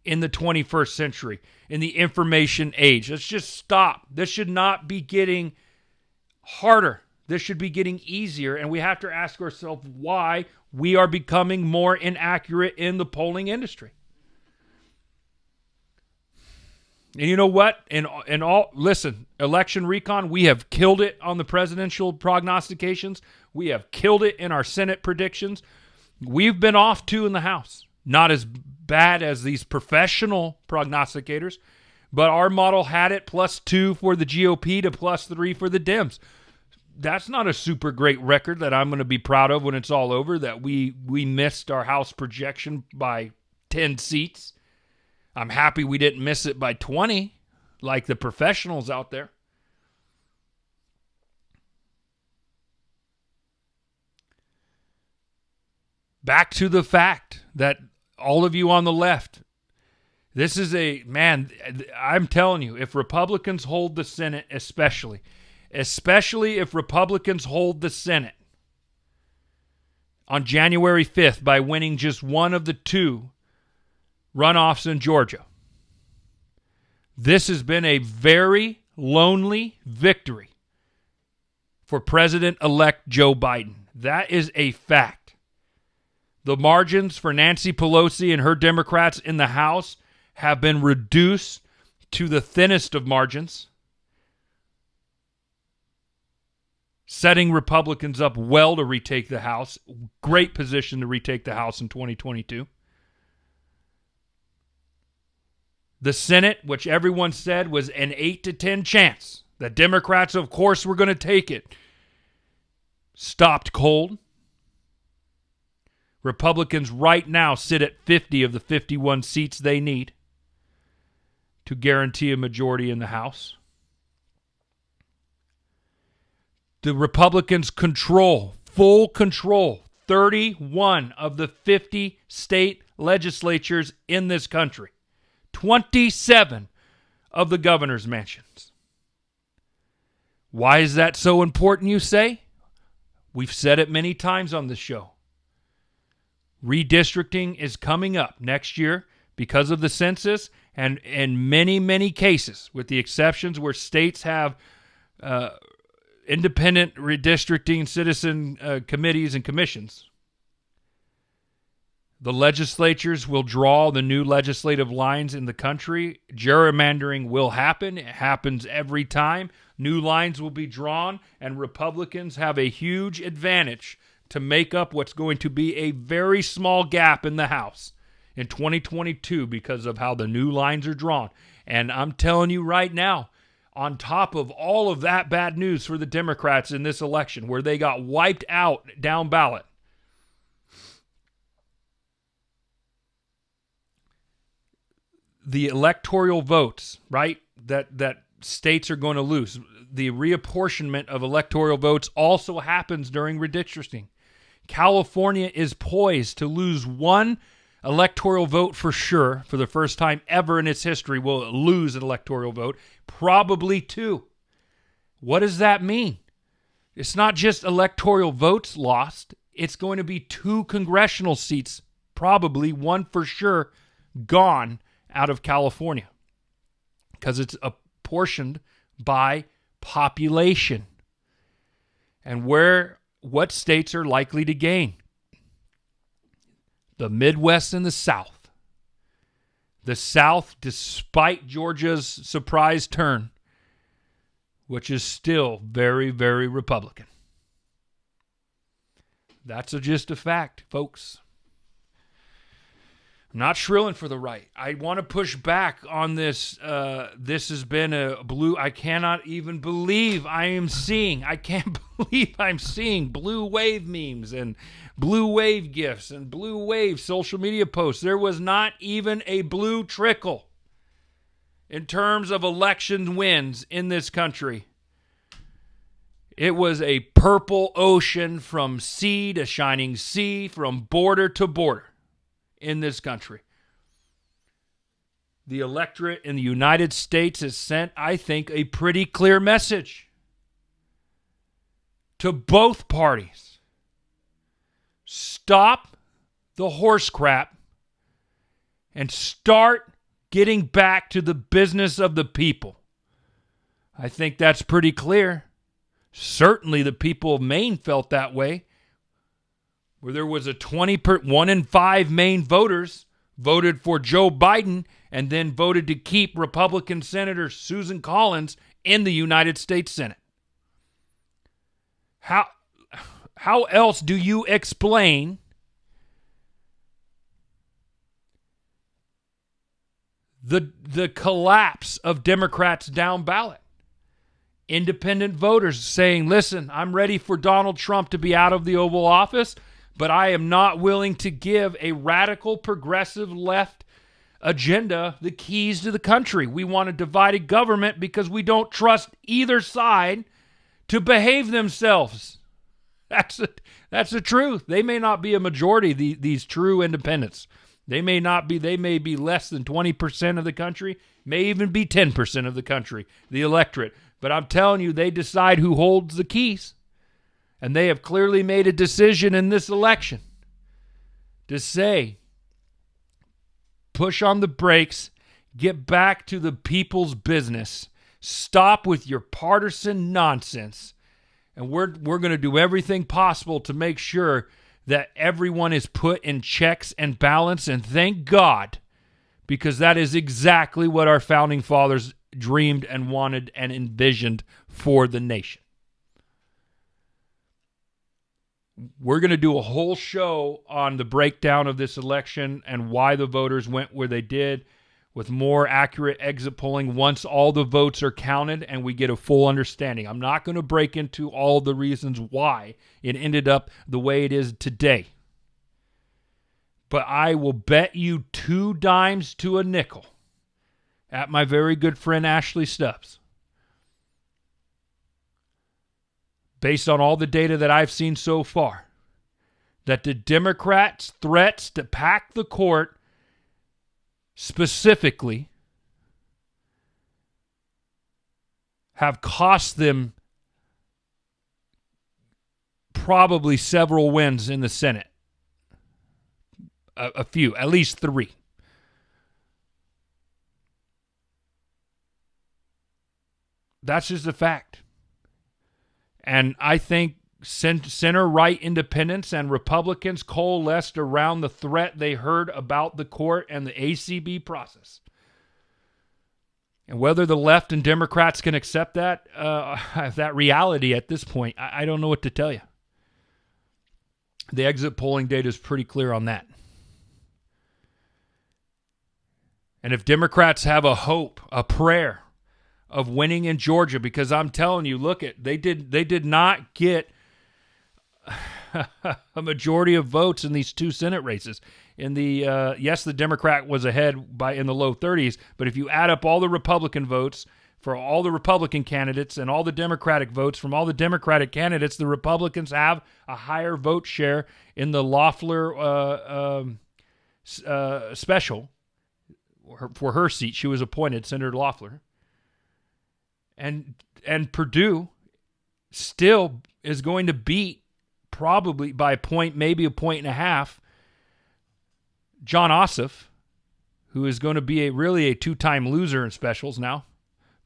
in the 21st century, in the information age. Let's just stop. This should not be getting harder. This should be getting easier, and we have to ask ourselves why we are becoming more inaccurate in the polling industry. And you know what? Listen, election recon, we have killed it on the presidential prognostications. We have killed it in our Senate predictions. We've been off 2 in the House. Not as bad as these professional prognosticators, but our model had it +2 for the GOP to +3 for the Dems. That's not a super great record that I'm going to be proud of when it's all over, that we missed our House projection by 10 seats. I'm happy we didn't miss it by 20 like the professionals out there. Back to the fact that all of you on the left, this is I'm telling you, if Republicans hold the Senate, especially if Republicans hold the Senate on January 5th by winning just one of the 2 runoffs in Georgia, this has been a very lonely victory for President-elect Joe Biden. That is a fact. The margins for Nancy Pelosi and her Democrats in the House have been reduced to the thinnest of margins, setting Republicans up well to retake the House. Great position to retake the House in 2022. The Senate, which everyone said was an 8 to 10 chance, the Democrats, of course, were going to take it, stopped cold. Republicans right now sit at 50 of the 51 seats they need to guarantee a majority in the House. The Republicans control, full control, 31 of the 50 state legislatures in this country. 27 of the governor's mansions. Why is that so important, you say? We've said it many times on this show. Redistricting is coming up next year because of the census, and in many, many cases, with the exceptions where states have independent redistricting citizen committees and commissions, the legislatures will draw the new legislative lines in the country. Gerrymandering will happen. It happens every time. New lines will be drawn, and Republicans have a huge advantage to make up what's going to be a very small gap in the House in 2022 because of how the new lines are drawn. And I'm telling you right now, on top of all of that bad news for the Democrats in this election, where they got wiped out down ballot, the electoral votes, right, that states are going to lose, the reapportionment of electoral votes also happens during redistricting. California is poised to lose one electoral vote for sure. For the first time ever in its history, will lose an electoral vote, probably two. What does that mean? It's not just electoral votes lost. It's going to be two congressional seats, probably one for sure, gone out of California because it's apportioned by population. And what states are likely to gain? The Midwest and the South. The South, despite Georgia's surprise turn, which is still very, very Republican. That's just a fact, folks. I'm not shrilling for the right. I want to push back on this. This has been I cannot even believe I can't believe I'm seeing blue wave memes and blue wave gifs and blue wave social media posts. There was not even a blue trickle in terms of election wins in this country. It was a purple ocean from sea to shining sea, from border to border in this country. The electorate in the United States has sent, I think, a pretty clear message to both parties. Stop the horse crap and start getting back to the business of the people. I think that's pretty clear. Certainly the people of Maine felt that way, where there was a 1 in 5 Maine voters voted for Joe Biden and then voted to keep Republican Senator Susan Collins in the United States Senate. How else do you explain the collapse of Democrats down ballot? Independent voters saying, listen, I'm ready for Donald Trump to be out of the Oval Office, but I am not willing to give a radical progressive left agenda the keys to the country. We want a divided government because we don't trust either side to behave themselves. That's the truth. They may not be a majority, these true independents. They may be less than 20% of the country, may even be 10% of the country, the electorate. But I'm telling you, they decide who holds the keys. And they have clearly made a decision in this election to say, push on the brakes, get back to the people's business, stop with your partisan nonsense, and we're going to do everything possible to make sure that everyone is put in checks and balance, and thank God, because that is exactly what our founding fathers dreamed and wanted and envisioned for the nation. We're going to do a whole show on the breakdown of this election and why the voters went where they did, with more accurate exit polling once all the votes are counted and we get a full understanding. I'm not going to break into all the reasons why it ended up the way it is today. But I will bet you 2 dimes to a nickel at my very good friend Ashley Stubbs, based on all the data that I've seen so far, that the Democrats' threats to pack the court specifically have cost them probably several wins in the Senate. A few, at least 3. That's just a fact. And I think center-right independents and Republicans coalesced around the threat they heard about the court and the ACB process. And whether the left and Democrats can accept that reality at this point, I don't know what to tell you. The exit polling data is pretty clear on that. And if Democrats have a hope, a prayer of winning in Georgia, because I'm telling you, look, they did not get a majority of votes in these 2 Senate races. In the yes, the Democrat was ahead in the low 30s, but if you add up all the Republican votes for all the Republican candidates and all the Democratic votes from all the Democratic candidates, the Republicans have a higher vote share in the Loeffler special for her seat. She was appointed, Senator Loeffler. And Purdue still is going to beat, probably by a point, maybe a point and a half, John Ossoff, who is going to be really a 2-time loser in specials now,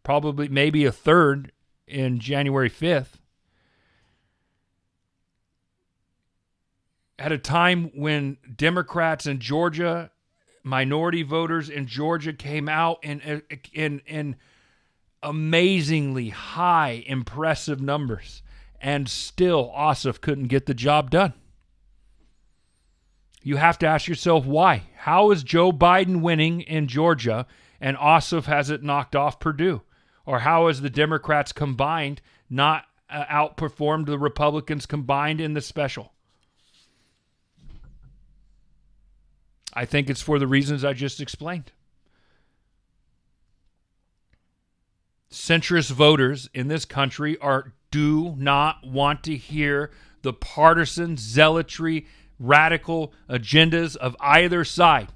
probably maybe a 3rd in January 5th. At a time when Democrats in Georgia, minority voters in Georgia came out in amazingly high, impressive numbers, and still Ossoff couldn't get the job done. You have to ask yourself why. How is Joe Biden winning in Georgia and Ossoff has it knocked off Purdue? Or how has the Democrats combined not outperformed the Republicans combined in the special? I think it's for the reasons I just explained. Centrist voters in this country do not want to hear the partisan zealotry, radical agendas of either side.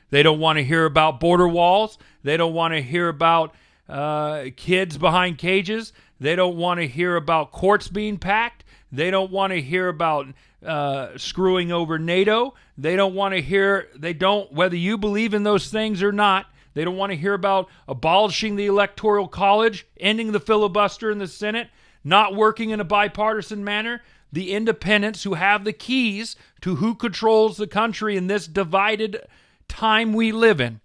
They don't want to hear about border walls. They don't want to hear about kids behind cages. They don't want to hear about courts being packed. They don't want to hear about screwing over NATO. They don't want to hear, whether you believe in those things or not, they don't want to hear about abolishing the Electoral College, ending the filibuster in the Senate, not working in a bipartisan manner. The independents who have the keys to who controls the country in this divided time we live in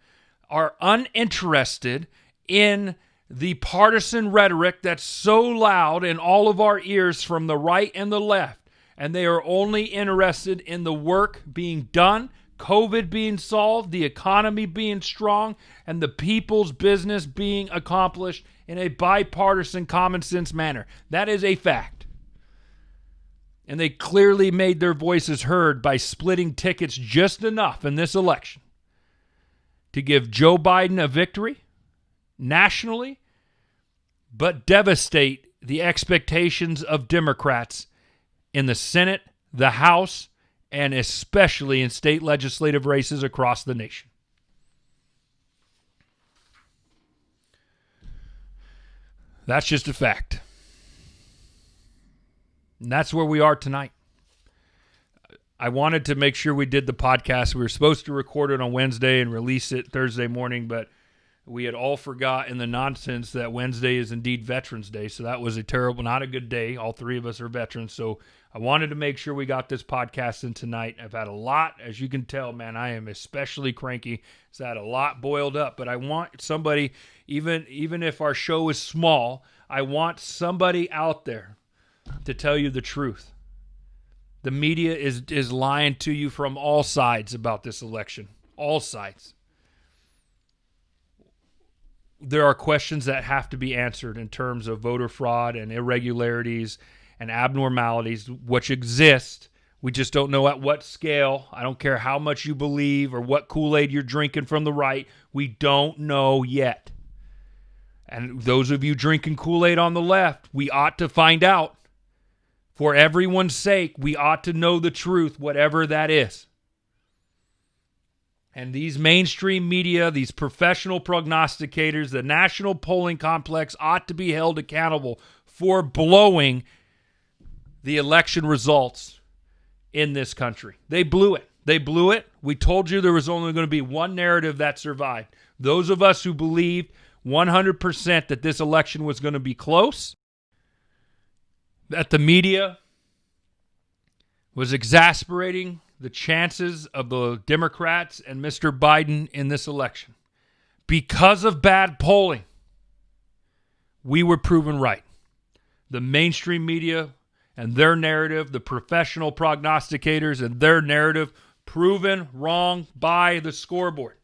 are uninterested in the partisan rhetoric that's so loud in all of our ears from the right and the left. And they are only interested in the work being done, COVID being solved, the economy being strong, and the people's business being accomplished in a bipartisan, common sense manner. That is a fact. And they clearly made their voices heard by splitting tickets just enough in this election to give Joe Biden a victory nationally, but devastate the expectations of Democrats in the Senate, the House, and especially in state legislative races across the nation. That's just a fact. And that's where we are tonight. I wanted to make sure we did the podcast. We were supposed to record it on Wednesday and release it Thursday morning, but we had all forgot in the nonsense that Wednesday is indeed Veterans Day. So that was not a good day. All 3 of us are veterans. So I wanted to make sure we got this podcast in tonight. I've had a lot, as you can tell, man, I am especially cranky. It's had a lot boiled up, but I want somebody, even if our show is small, I want somebody out there to tell you the truth. The media is lying to you from all sides about this election. All sides. There are questions that have to be answered in terms of voter fraud and irregularities and abnormalities which exist. We just don't know at what scale. I don't care how much you believe or what Kool-Aid you're drinking from the right. We don't know yet. And those of you drinking Kool-Aid on the left, we ought to find out. For everyone's sake, we ought to know the truth, whatever that is. And these mainstream media, these professional prognosticators, the national polling complex ought to be held accountable for blowing the election results in this country. They blew it. They blew it. We told you there was only going to be one narrative that survived. Those of us who believed 100% that this election was going to be close, that the media was exasperating the chances of the Democrats and Mr. Biden in this election. Because of bad polling, we were proven right. The mainstream media and their narrative, the professional prognosticators and their narrative, proven wrong by the scoreboard.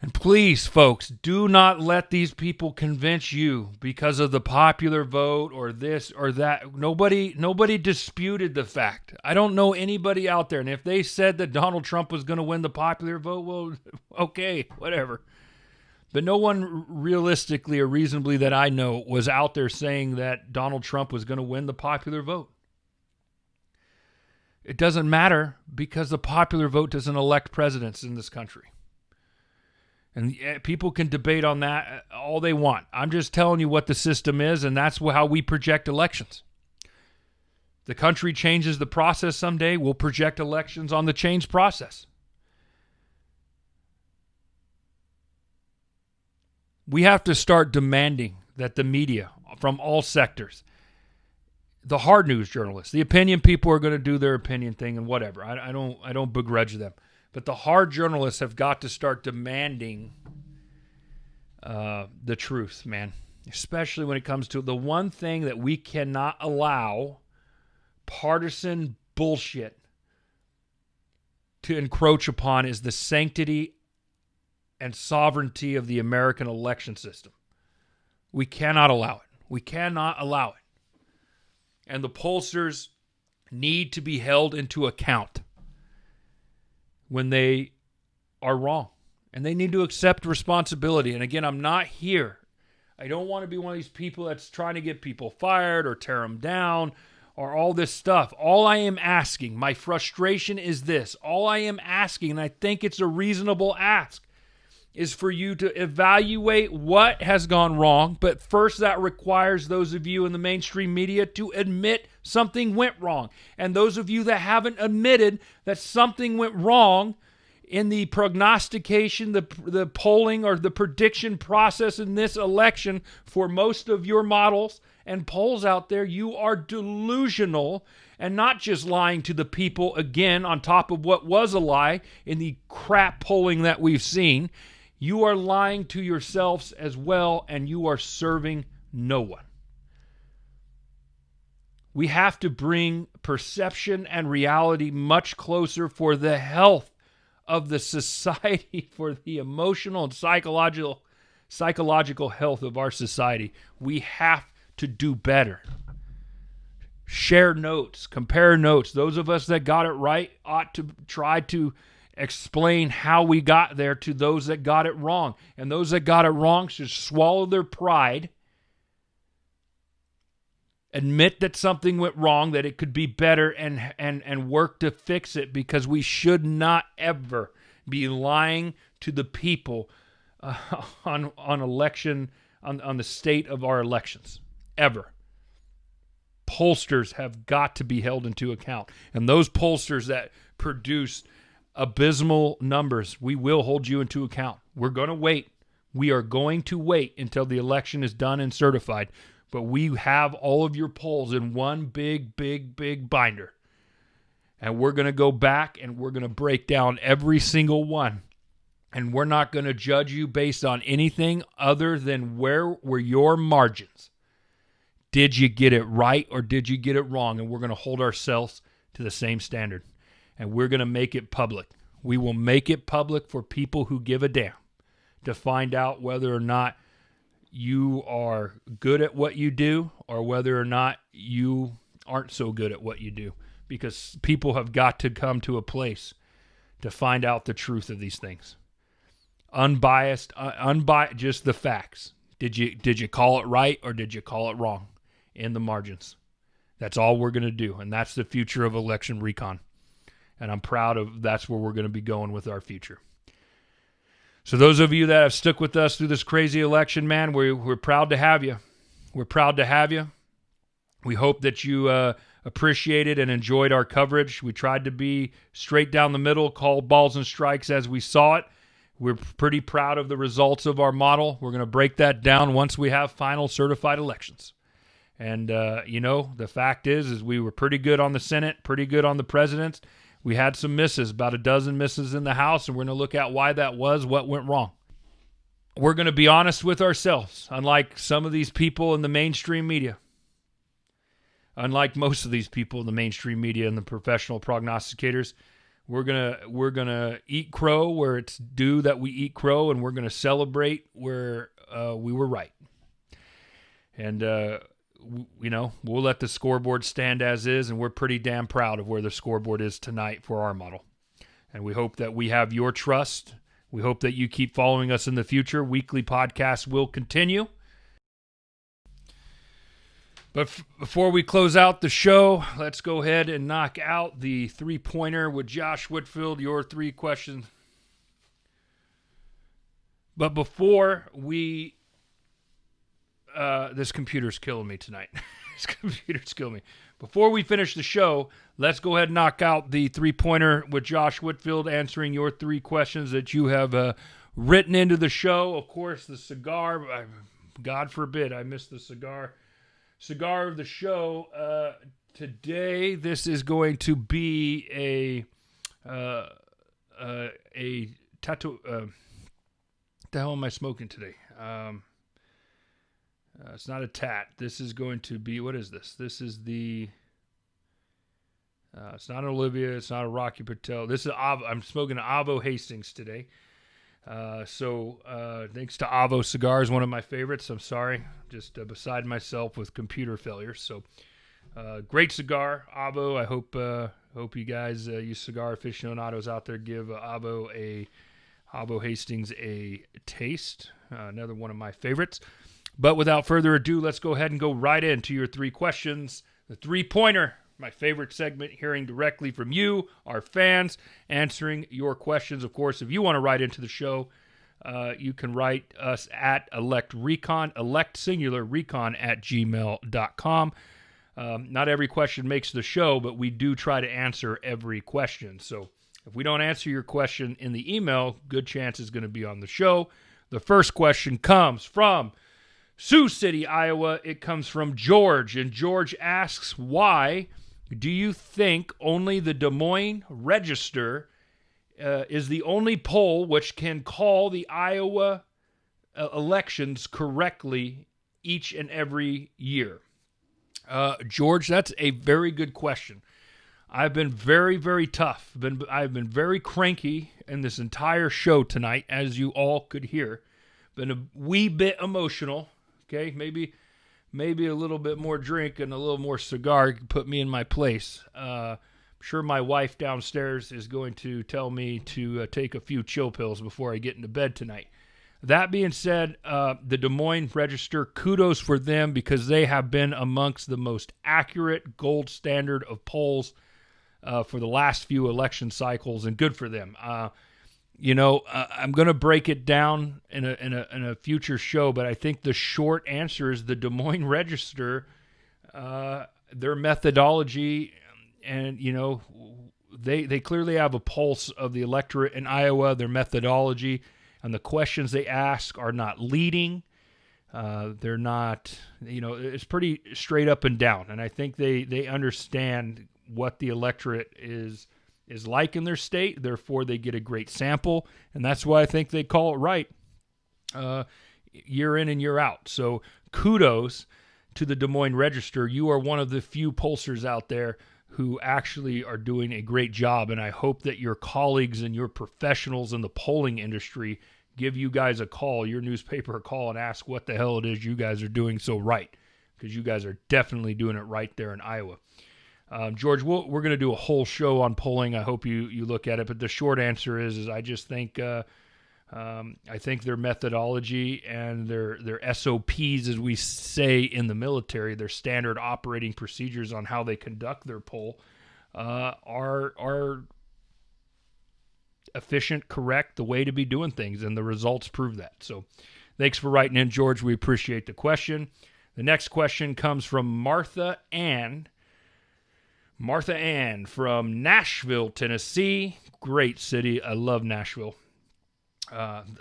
And please, folks, do not let these people convince you because of the popular vote or this or that. Nobody disputed the fact. I don't know anybody out there. And if they said that Donald Trump was going to win the popular vote, well, okay, whatever. But no one realistically or reasonably that I know was out there saying that Donald Trump was going to win the popular vote. It doesn't matter because the popular vote doesn't elect presidents in this country. And people can debate on that all they want. I'm just telling you what the system is, and that's how we project elections. The country changes the process someday, we'll project elections on the change process. We have to start demanding that the media from all sectors, the hard news journalists, the opinion people are going to do their opinion thing and whatever. I don't begrudge them. But the hard journalists have got to start demanding the truth, man. Especially when it comes to the one thing that we cannot allow partisan bullshit to encroach upon is the sanctity and sovereignty of the American election system. We cannot allow it. We cannot allow it. And the pollsters need to be held into account when they are wrong. And they need to accept responsibility. And again, I'm not here. I don't want to be one of these people that's trying to get people fired or tear them down or all this stuff. All I am asking, my frustration is this. All I am asking, and I think it's a reasonable ask, is for you to evaluate what has gone wrong. But first, that requires those of you in the mainstream media to admit something went wrong. And those of you that haven't admitted that something went wrong in the prognostication, the polling or the prediction process in this election for most of your models and polls out there, you are delusional and not just lying to the people again on top of what was a lie in the crap polling that we've seen. You are lying to yourselves as well, and you are serving no one. We have to bring perception and reality much closer for the health of the society, for the emotional and psychological health of our society. We have to do better. Share notes, compare notes. Those of us that got it right ought to try to explain how we got there to those that got it wrong. And those that got it wrong should swallow their pride, admit that something went wrong, that it could be better, and work to fix it, because we should not ever be lying to the people on election, on the state of our elections. Ever. Pollsters have got to be held into account. And those pollsters that produce abysmal numbers, we will hold you into account. We're going to wait. We are going to wait until the election is done and certified. But we have all of your polls in one big binder. And we're going to go back and we're going to break down every single one. And we're not going to judge you based on anything other than where were your margins. Did you get it right or did you get it wrong? And we're going to hold ourselves to the same standard. And we're going to make it public. We will make it public for people who give a damn to find out whether or not you are good at what you do or whether or not you aren't so good at what you do. Because people have got to come to a place to find out the truth of these things. Unbiased, just the facts. Did you call it right or did you call it wrong in the margins? That's all we're going to do, and that's the future of election recon. and I'm proud of that's where we're going to be going with our future. So those of you that have stuck with us through this crazy election, man, we're proud to have you. We're proud to have you. We hope that you appreciated and enjoyed our coverage. We tried to be straight down the middle, call balls and strikes as we saw it. We're pretty proud of the results of our model. We're going to break that down once we have final certified elections. And, the fact is we were pretty good on the Senate, pretty good on the presidents. We had some misses, about a dozen misses in the House, and we're going to look at why that was, what went wrong. We're going to be honest with ourselves, unlike some of these people in the mainstream media. Unlike most of these people in the mainstream media and the professional prognosticators, we're gonna eat crow where it's due that we eat crow, and we're gonna celebrate where we were right. And we'll let the scoreboard stand as is, and we're pretty damn proud of where the scoreboard is tonight for our model. And we hope that we have your trust. We hope that you keep following us in the future. Weekly podcasts will continue. But before we close out the show, let's go ahead and knock out the three-pointer with Josh Whitfield, your 3 questions. But before we... this computer's killing me tonight. This computer's killing me. Before we finish the show, let's go ahead and knock out the three-pointer with Josh Whitfield, answering your 3 questions that you have written into the show. Of course, the cigar. God forbid I missed the cigar of the show today. This is going to be a tattoo. What the hell am I smoking today? It's not a tat. This is going to be, what is this? This is the. It's not an Olivia. It's not a Rocky Patel. This is Avo. I'm smoking an Avo Hastings today. So thanks to Avo Cigars, one of my favorites. I'm sorry, just beside myself with computer failure. So great cigar, Avo. I hope you guys, you cigar aficionados out there, give Avo Hastings a taste. Another one of my favorites. But without further ado, let's go ahead and go right into your 3 questions. The three-pointer. My favorite segment, hearing directly from you, our fans, answering your questions. Of course, if you want to write into the show, you can write us at electrecon, elect singular recon at gmail.com. Not every question makes the show, but we do try to answer every question. So if we don't answer your question in the email, good chance it's going to be on the show. The first question comes from Sioux City, Iowa. It comes from George, and George asks, why do you think only the Des Moines Register is the only poll which can call the Iowa elections correctly each and every year? George, that's a very good question. I've been very, very tough. I've been very cranky in this entire show tonight, as you all could hear. Been a wee bit emotional. Okay, maybe a little bit more drink and a little more cigar could put me in my place. I'm sure my wife downstairs is going to tell me to take a few chill pills before I get into bed tonight. That being said, the Des Moines Register, kudos for them, because they have been amongst the most accurate gold standard of polls for the last few election cycles, and good for them. I'm going to break it down in a future show, but I think the short answer is the Des Moines Register, their methodology, and, they clearly have a pulse of the electorate in Iowa. Their methodology and the questions they ask are not leading. They're not, it's pretty straight up and down. And I think they understand what the electorate is like in their state. Therefore, they get a great sample. And that's why I think they call it right year in and year out. So kudos to the Des Moines Register. You are one of the few pollsters out there who actually are doing a great job. And I hope that your colleagues and your professionals in the polling industry give you guys a call, your newspaper a call, and ask what the hell it is you guys are doing so right, because you guys are definitely doing it right there in Iowa. George, we're going to do a whole show on polling. I hope you look at it. But the short answer is I just think I think their methodology and their SOPs, as we say in the military, their standard operating procedures on how they conduct their poll, are efficient, correct, the way to be doing things, and the results prove that. So thanks for writing in, George. We appreciate the question. The next question comes from Martha Ann. Martha Ann from Nashville, Tennessee. Great city. I love Nashville.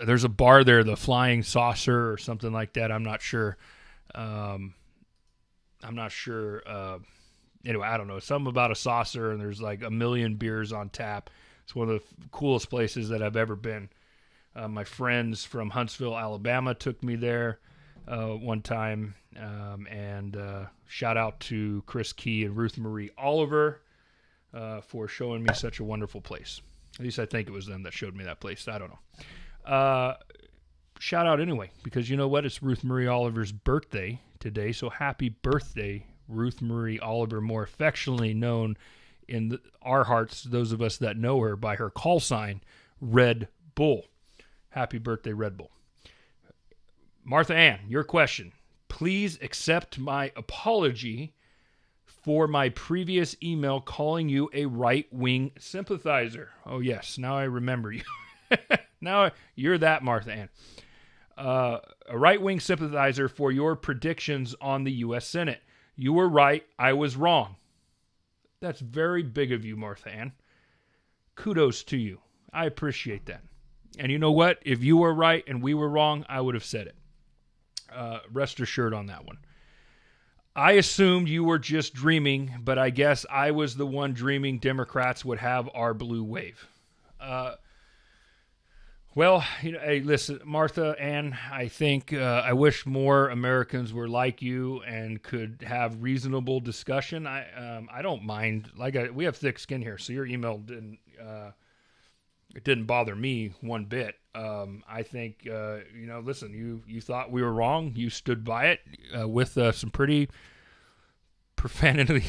There's a bar there, the Flying Saucer or something like that. I'm not sure. Anyway, I don't know. Something about a saucer, and there's like a million beers on tap. It's one of the coolest places that I've ever been. My friends from Huntsville, Alabama took me there one time. And shout out to Chris Key and Ruth Marie Oliver for showing me such a wonderful place. At least I think it was them that showed me that place. I don't know. Shout out anyway, because you know what? It's Ruth Marie Oliver's birthday today. So happy birthday, Ruth Marie Oliver, more affectionately known in our hearts, those of us that know her, by her call sign, Red Bull. Happy birthday, Red Bull. Martha Ann, your question. Please accept my apology for my previous email calling you a right-wing sympathizer. Oh, yes. Now I remember you. Now you're that, Martha Ann. A right-wing sympathizer for your predictions on the U.S. Senate. You were right. I was wrong. That's very big of you, Martha Ann. Kudos to you. I appreciate that. And you know what? If you were right and we were wrong, I would have said it. Rest assured on that one. I assumed you were just dreaming, but I guess I was the one dreaming Democrats would have our blue wave. Well, hey, listen, Martha Ann, I think I wish more Americans were like you and could have reasonable discussion. I don't mind. We have thick skin here, so your email didn't bother me one bit. I think, listen, you thought we were wrong. You stood by it with some pretty profane-laced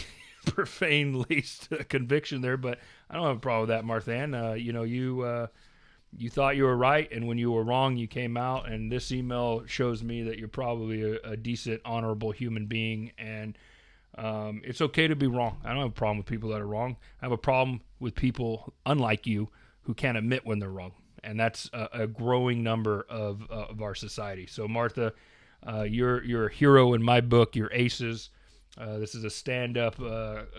conviction there, but I don't have a problem with that, Martha Ann. You thought you were right, and when you were wrong, you came out, and this email shows me that you're probably a decent, honorable human being, and it's okay to be wrong. I don't have a problem with people that are wrong. I have a problem with people, unlike you, who can't admit when they're wrong. And that's a growing number of our society. So, Martha, you're a hero in my book. You're aces. This is a stand-up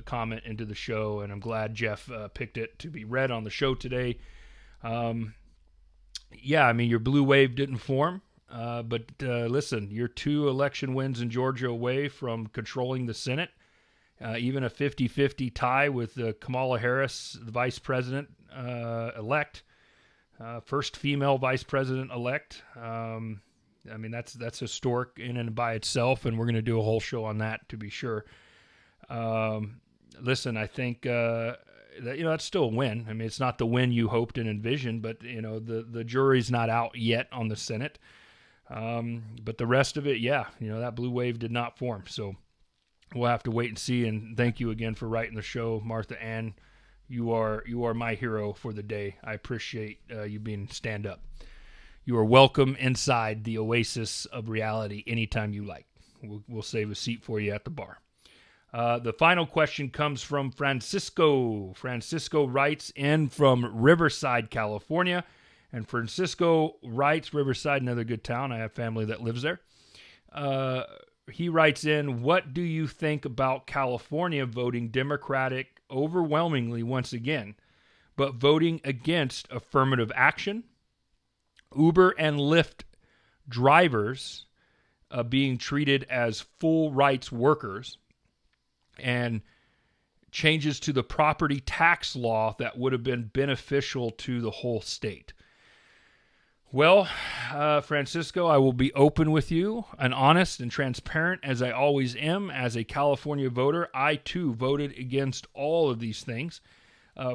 comment into the show, and I'm glad Jeff picked it to be read on the show today. Your blue wave didn't form. But listen, you're 2 election wins in Georgia away from controlling the Senate. Even a 50-50 tie with Kamala Harris, the vice president elect. First female vice president-elect. That's historic in and by itself, and we're going to do a whole show on that to be sure. Listen, I think that's still a win. I mean, it's not the win you hoped and envisioned, but the jury's not out yet on the Senate. But the rest of it, that blue wave did not form. So we'll have to wait and see. And thank you again for writing the show, Martha Ann. You are my hero for the day. I appreciate you being stand-up. You are welcome inside the Oasis of Reality anytime you like. We'll save a seat for you at the bar. The final question comes from Francisco. Francisco writes in from Riverside, California. And Francisco writes, Riverside, another good town. I have family that lives there. He writes in, what do you think about California voting Democratic overwhelmingly once again, but voting against affirmative action, Uber and Lyft drivers being treated as full rights workers, and changes to the property tax law that would have been beneficial to the whole state? Well, Francisco, I will be open with you and honest and transparent as I always am. As a California voter, I too voted against all of these things.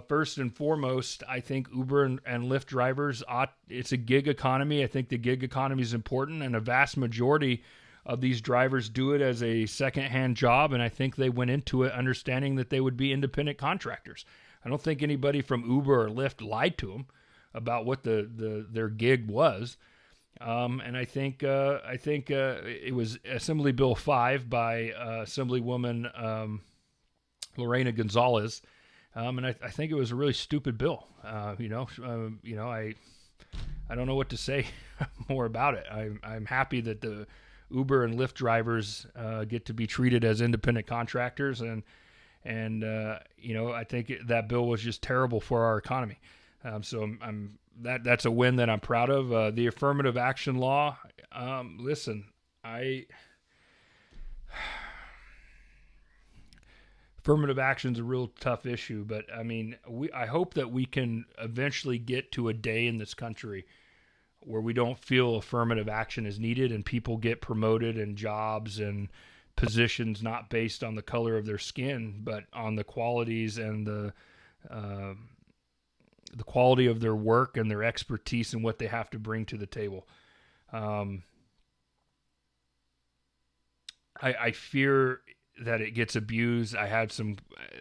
First and foremost, I think Uber and Lyft drivers, it's a gig economy. I think the gig economy is important, and a vast majority of these drivers do it as a secondhand job, and I think they went into it understanding that they would be independent contractors. I don't think anybody from Uber or Lyft lied to them about what their gig was, and I think it was Assembly Bill 5 by Assemblywoman Lorena Gonzalez And I think it was a really stupid bill. I don't know what to say more about it. I'm happy that the Uber and Lyft drivers get to be treated as independent contractors, and I think that bill was just terrible for our economy. So that's a win that I'm proud of. The affirmative action law. Listen, affirmative action is a real tough issue, but I mean, I hope that we can eventually get to a day in this country where we don't feel affirmative action is needed and people get promoted in jobs and positions not based on the color of their skin, but on the qualities and the quality of their work and their expertise and what they have to bring to the table. I fear that it gets abused. I had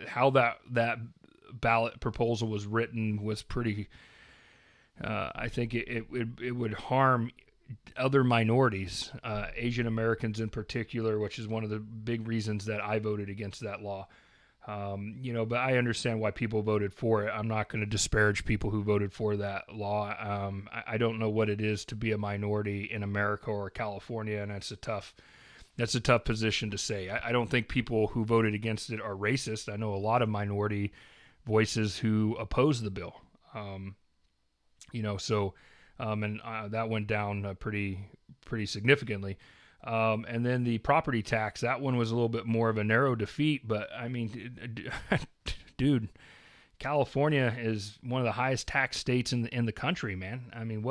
how that ballot proposal was written was pretty. I think it would harm other minorities, Asian Americans in particular, which is one of the big reasons that I voted against that law. But I understand why people voted for it. I'm not going to disparage people who voted for that law. I don't know what it is to be a minority in America or California, and that's a tough position to say. I don't think people who voted against it are racist. I know a lot of minority voices who oppose the bill. That went down pretty significantly. And then the property tax, that one was a little bit more of a narrow defeat, but I mean, dude, California is one of the highest tax states in the country, man. I mean,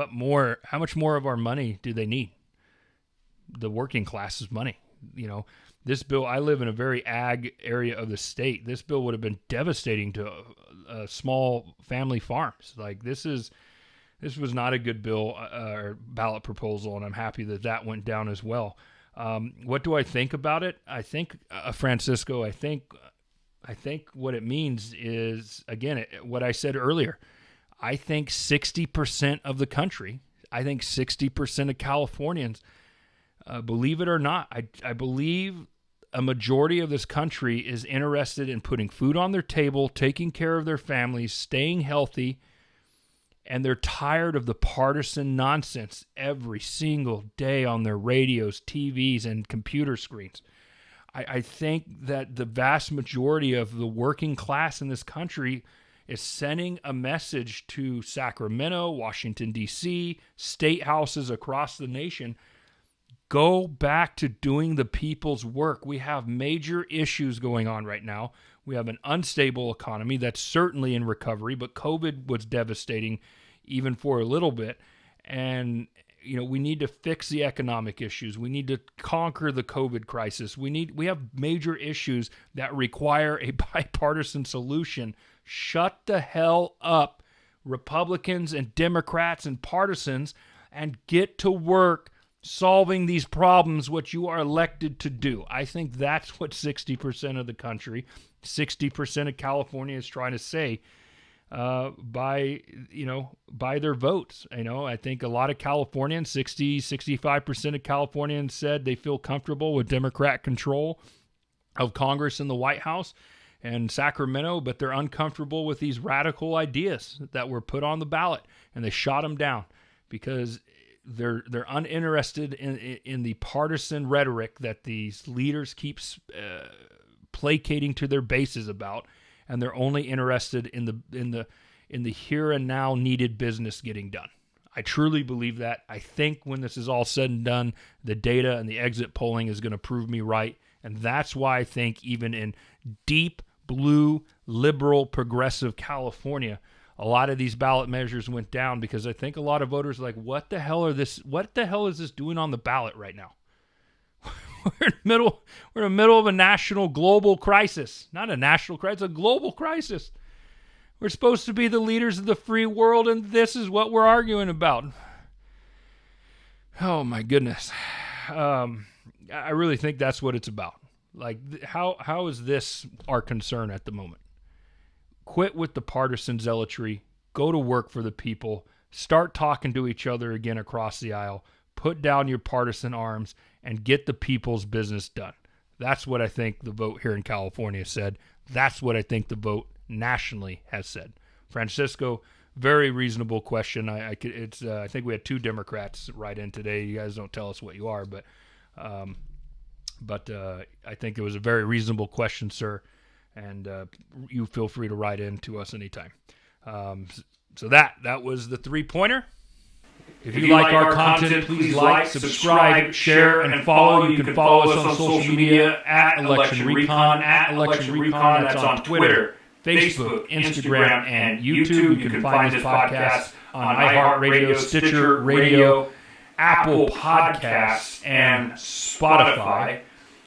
how much more of our money do they need? The working class's money. This bill, I live in a very ag area of the state. This bill would have been devastating to small family farms. Like this was not a good bill or ballot proposal, and I'm happy that went down as well. What do I think about it? I think, Francisco, I think what it means is, again, what I said earlier. I think 60% of the country, I think 60% of Californians, believe it or not, I believe a majority of this country is interested in putting food on their table, taking care of their families, staying healthy, and they're tired of the partisan nonsense every single day on their radios, TVs, and computer screens. I think that the vast majority of the working class in this country is sending a message to Sacramento, Washington, D.C., state houses across the nation. Go back to doing the people's work. We have major issues going on right now. We have an unstable economy that's certainly in recovery, but COVID was devastating even for a little bit. And, we need to fix the economic issues. We need to conquer the COVID crisis. We have major issues that require a bipartisan solution. Shut the hell up, Republicans and Democrats and partisans, and get to work solving these problems, what you are elected to do. I think that's what 60% of the country, 60% of California is trying to say by their votes. I think a lot of Californians, 65% of Californians said they feel comfortable with Democrat control of Congress and the White House and Sacramento, but they're uncomfortable with these radical ideas that were put on the ballot, and they shot them down because they're uninterested in the partisan rhetoric that these leaders keep placating to their bases about, and they're only interested in the here and now needed business getting done. I truly believe that. I think when this is all said and done, the data and the exit polling is going to prove me right, and that's why I think even in deep blue, liberal, progressive California, a lot of these ballot measures went down because I think a lot of voters are like, what the hell is this doing on the ballot right now? We're in the middle of a national global crisis. Not a national crisis, a global crisis. We're supposed to be the leaders of the free world, and this is what we're arguing about. Oh my goodness. I really think that's what it's about. Like, how is this our concern at the moment? Quit with the partisan zealotry. Go to work for the people. Start talking to each other again across the aisle. Put down your partisan arms and get the people's business done. That's what I think the vote here in California said. That's what I think the vote nationally has said. Francisco, very reasonable question. I think we had 2 Democrats write in today. You guys don't tell us what you are, but I think it was a very reasonable question, sir. And you feel free to write in to us anytime. So that was the 3-pointer. If you like our content, please like, subscribe, share, and follow. You can follow us on social media at Election Recon, That's on Twitter, Facebook, Instagram, and YouTube. You can find this podcast on iHeartRadio, Stitcher Radio, Apple Podcasts, and Spotify.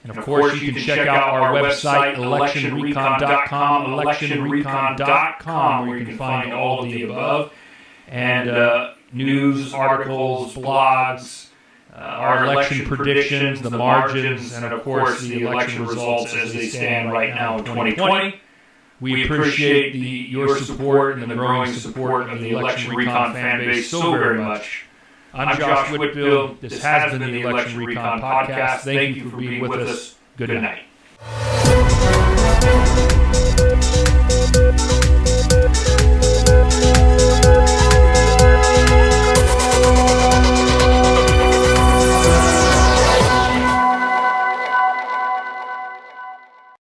And of course, you can check out our website, electionrecon.com, where you can find all of the above. And news, articles, blogs, our election predictions, the margins, and of course the election results as they stand right now in 2020. We appreciate your support and the growing support of the Election Recon fan base so very much. I'm Josh Whitfield. This has been the Election Recon podcast. Thank you for being with us. Good night.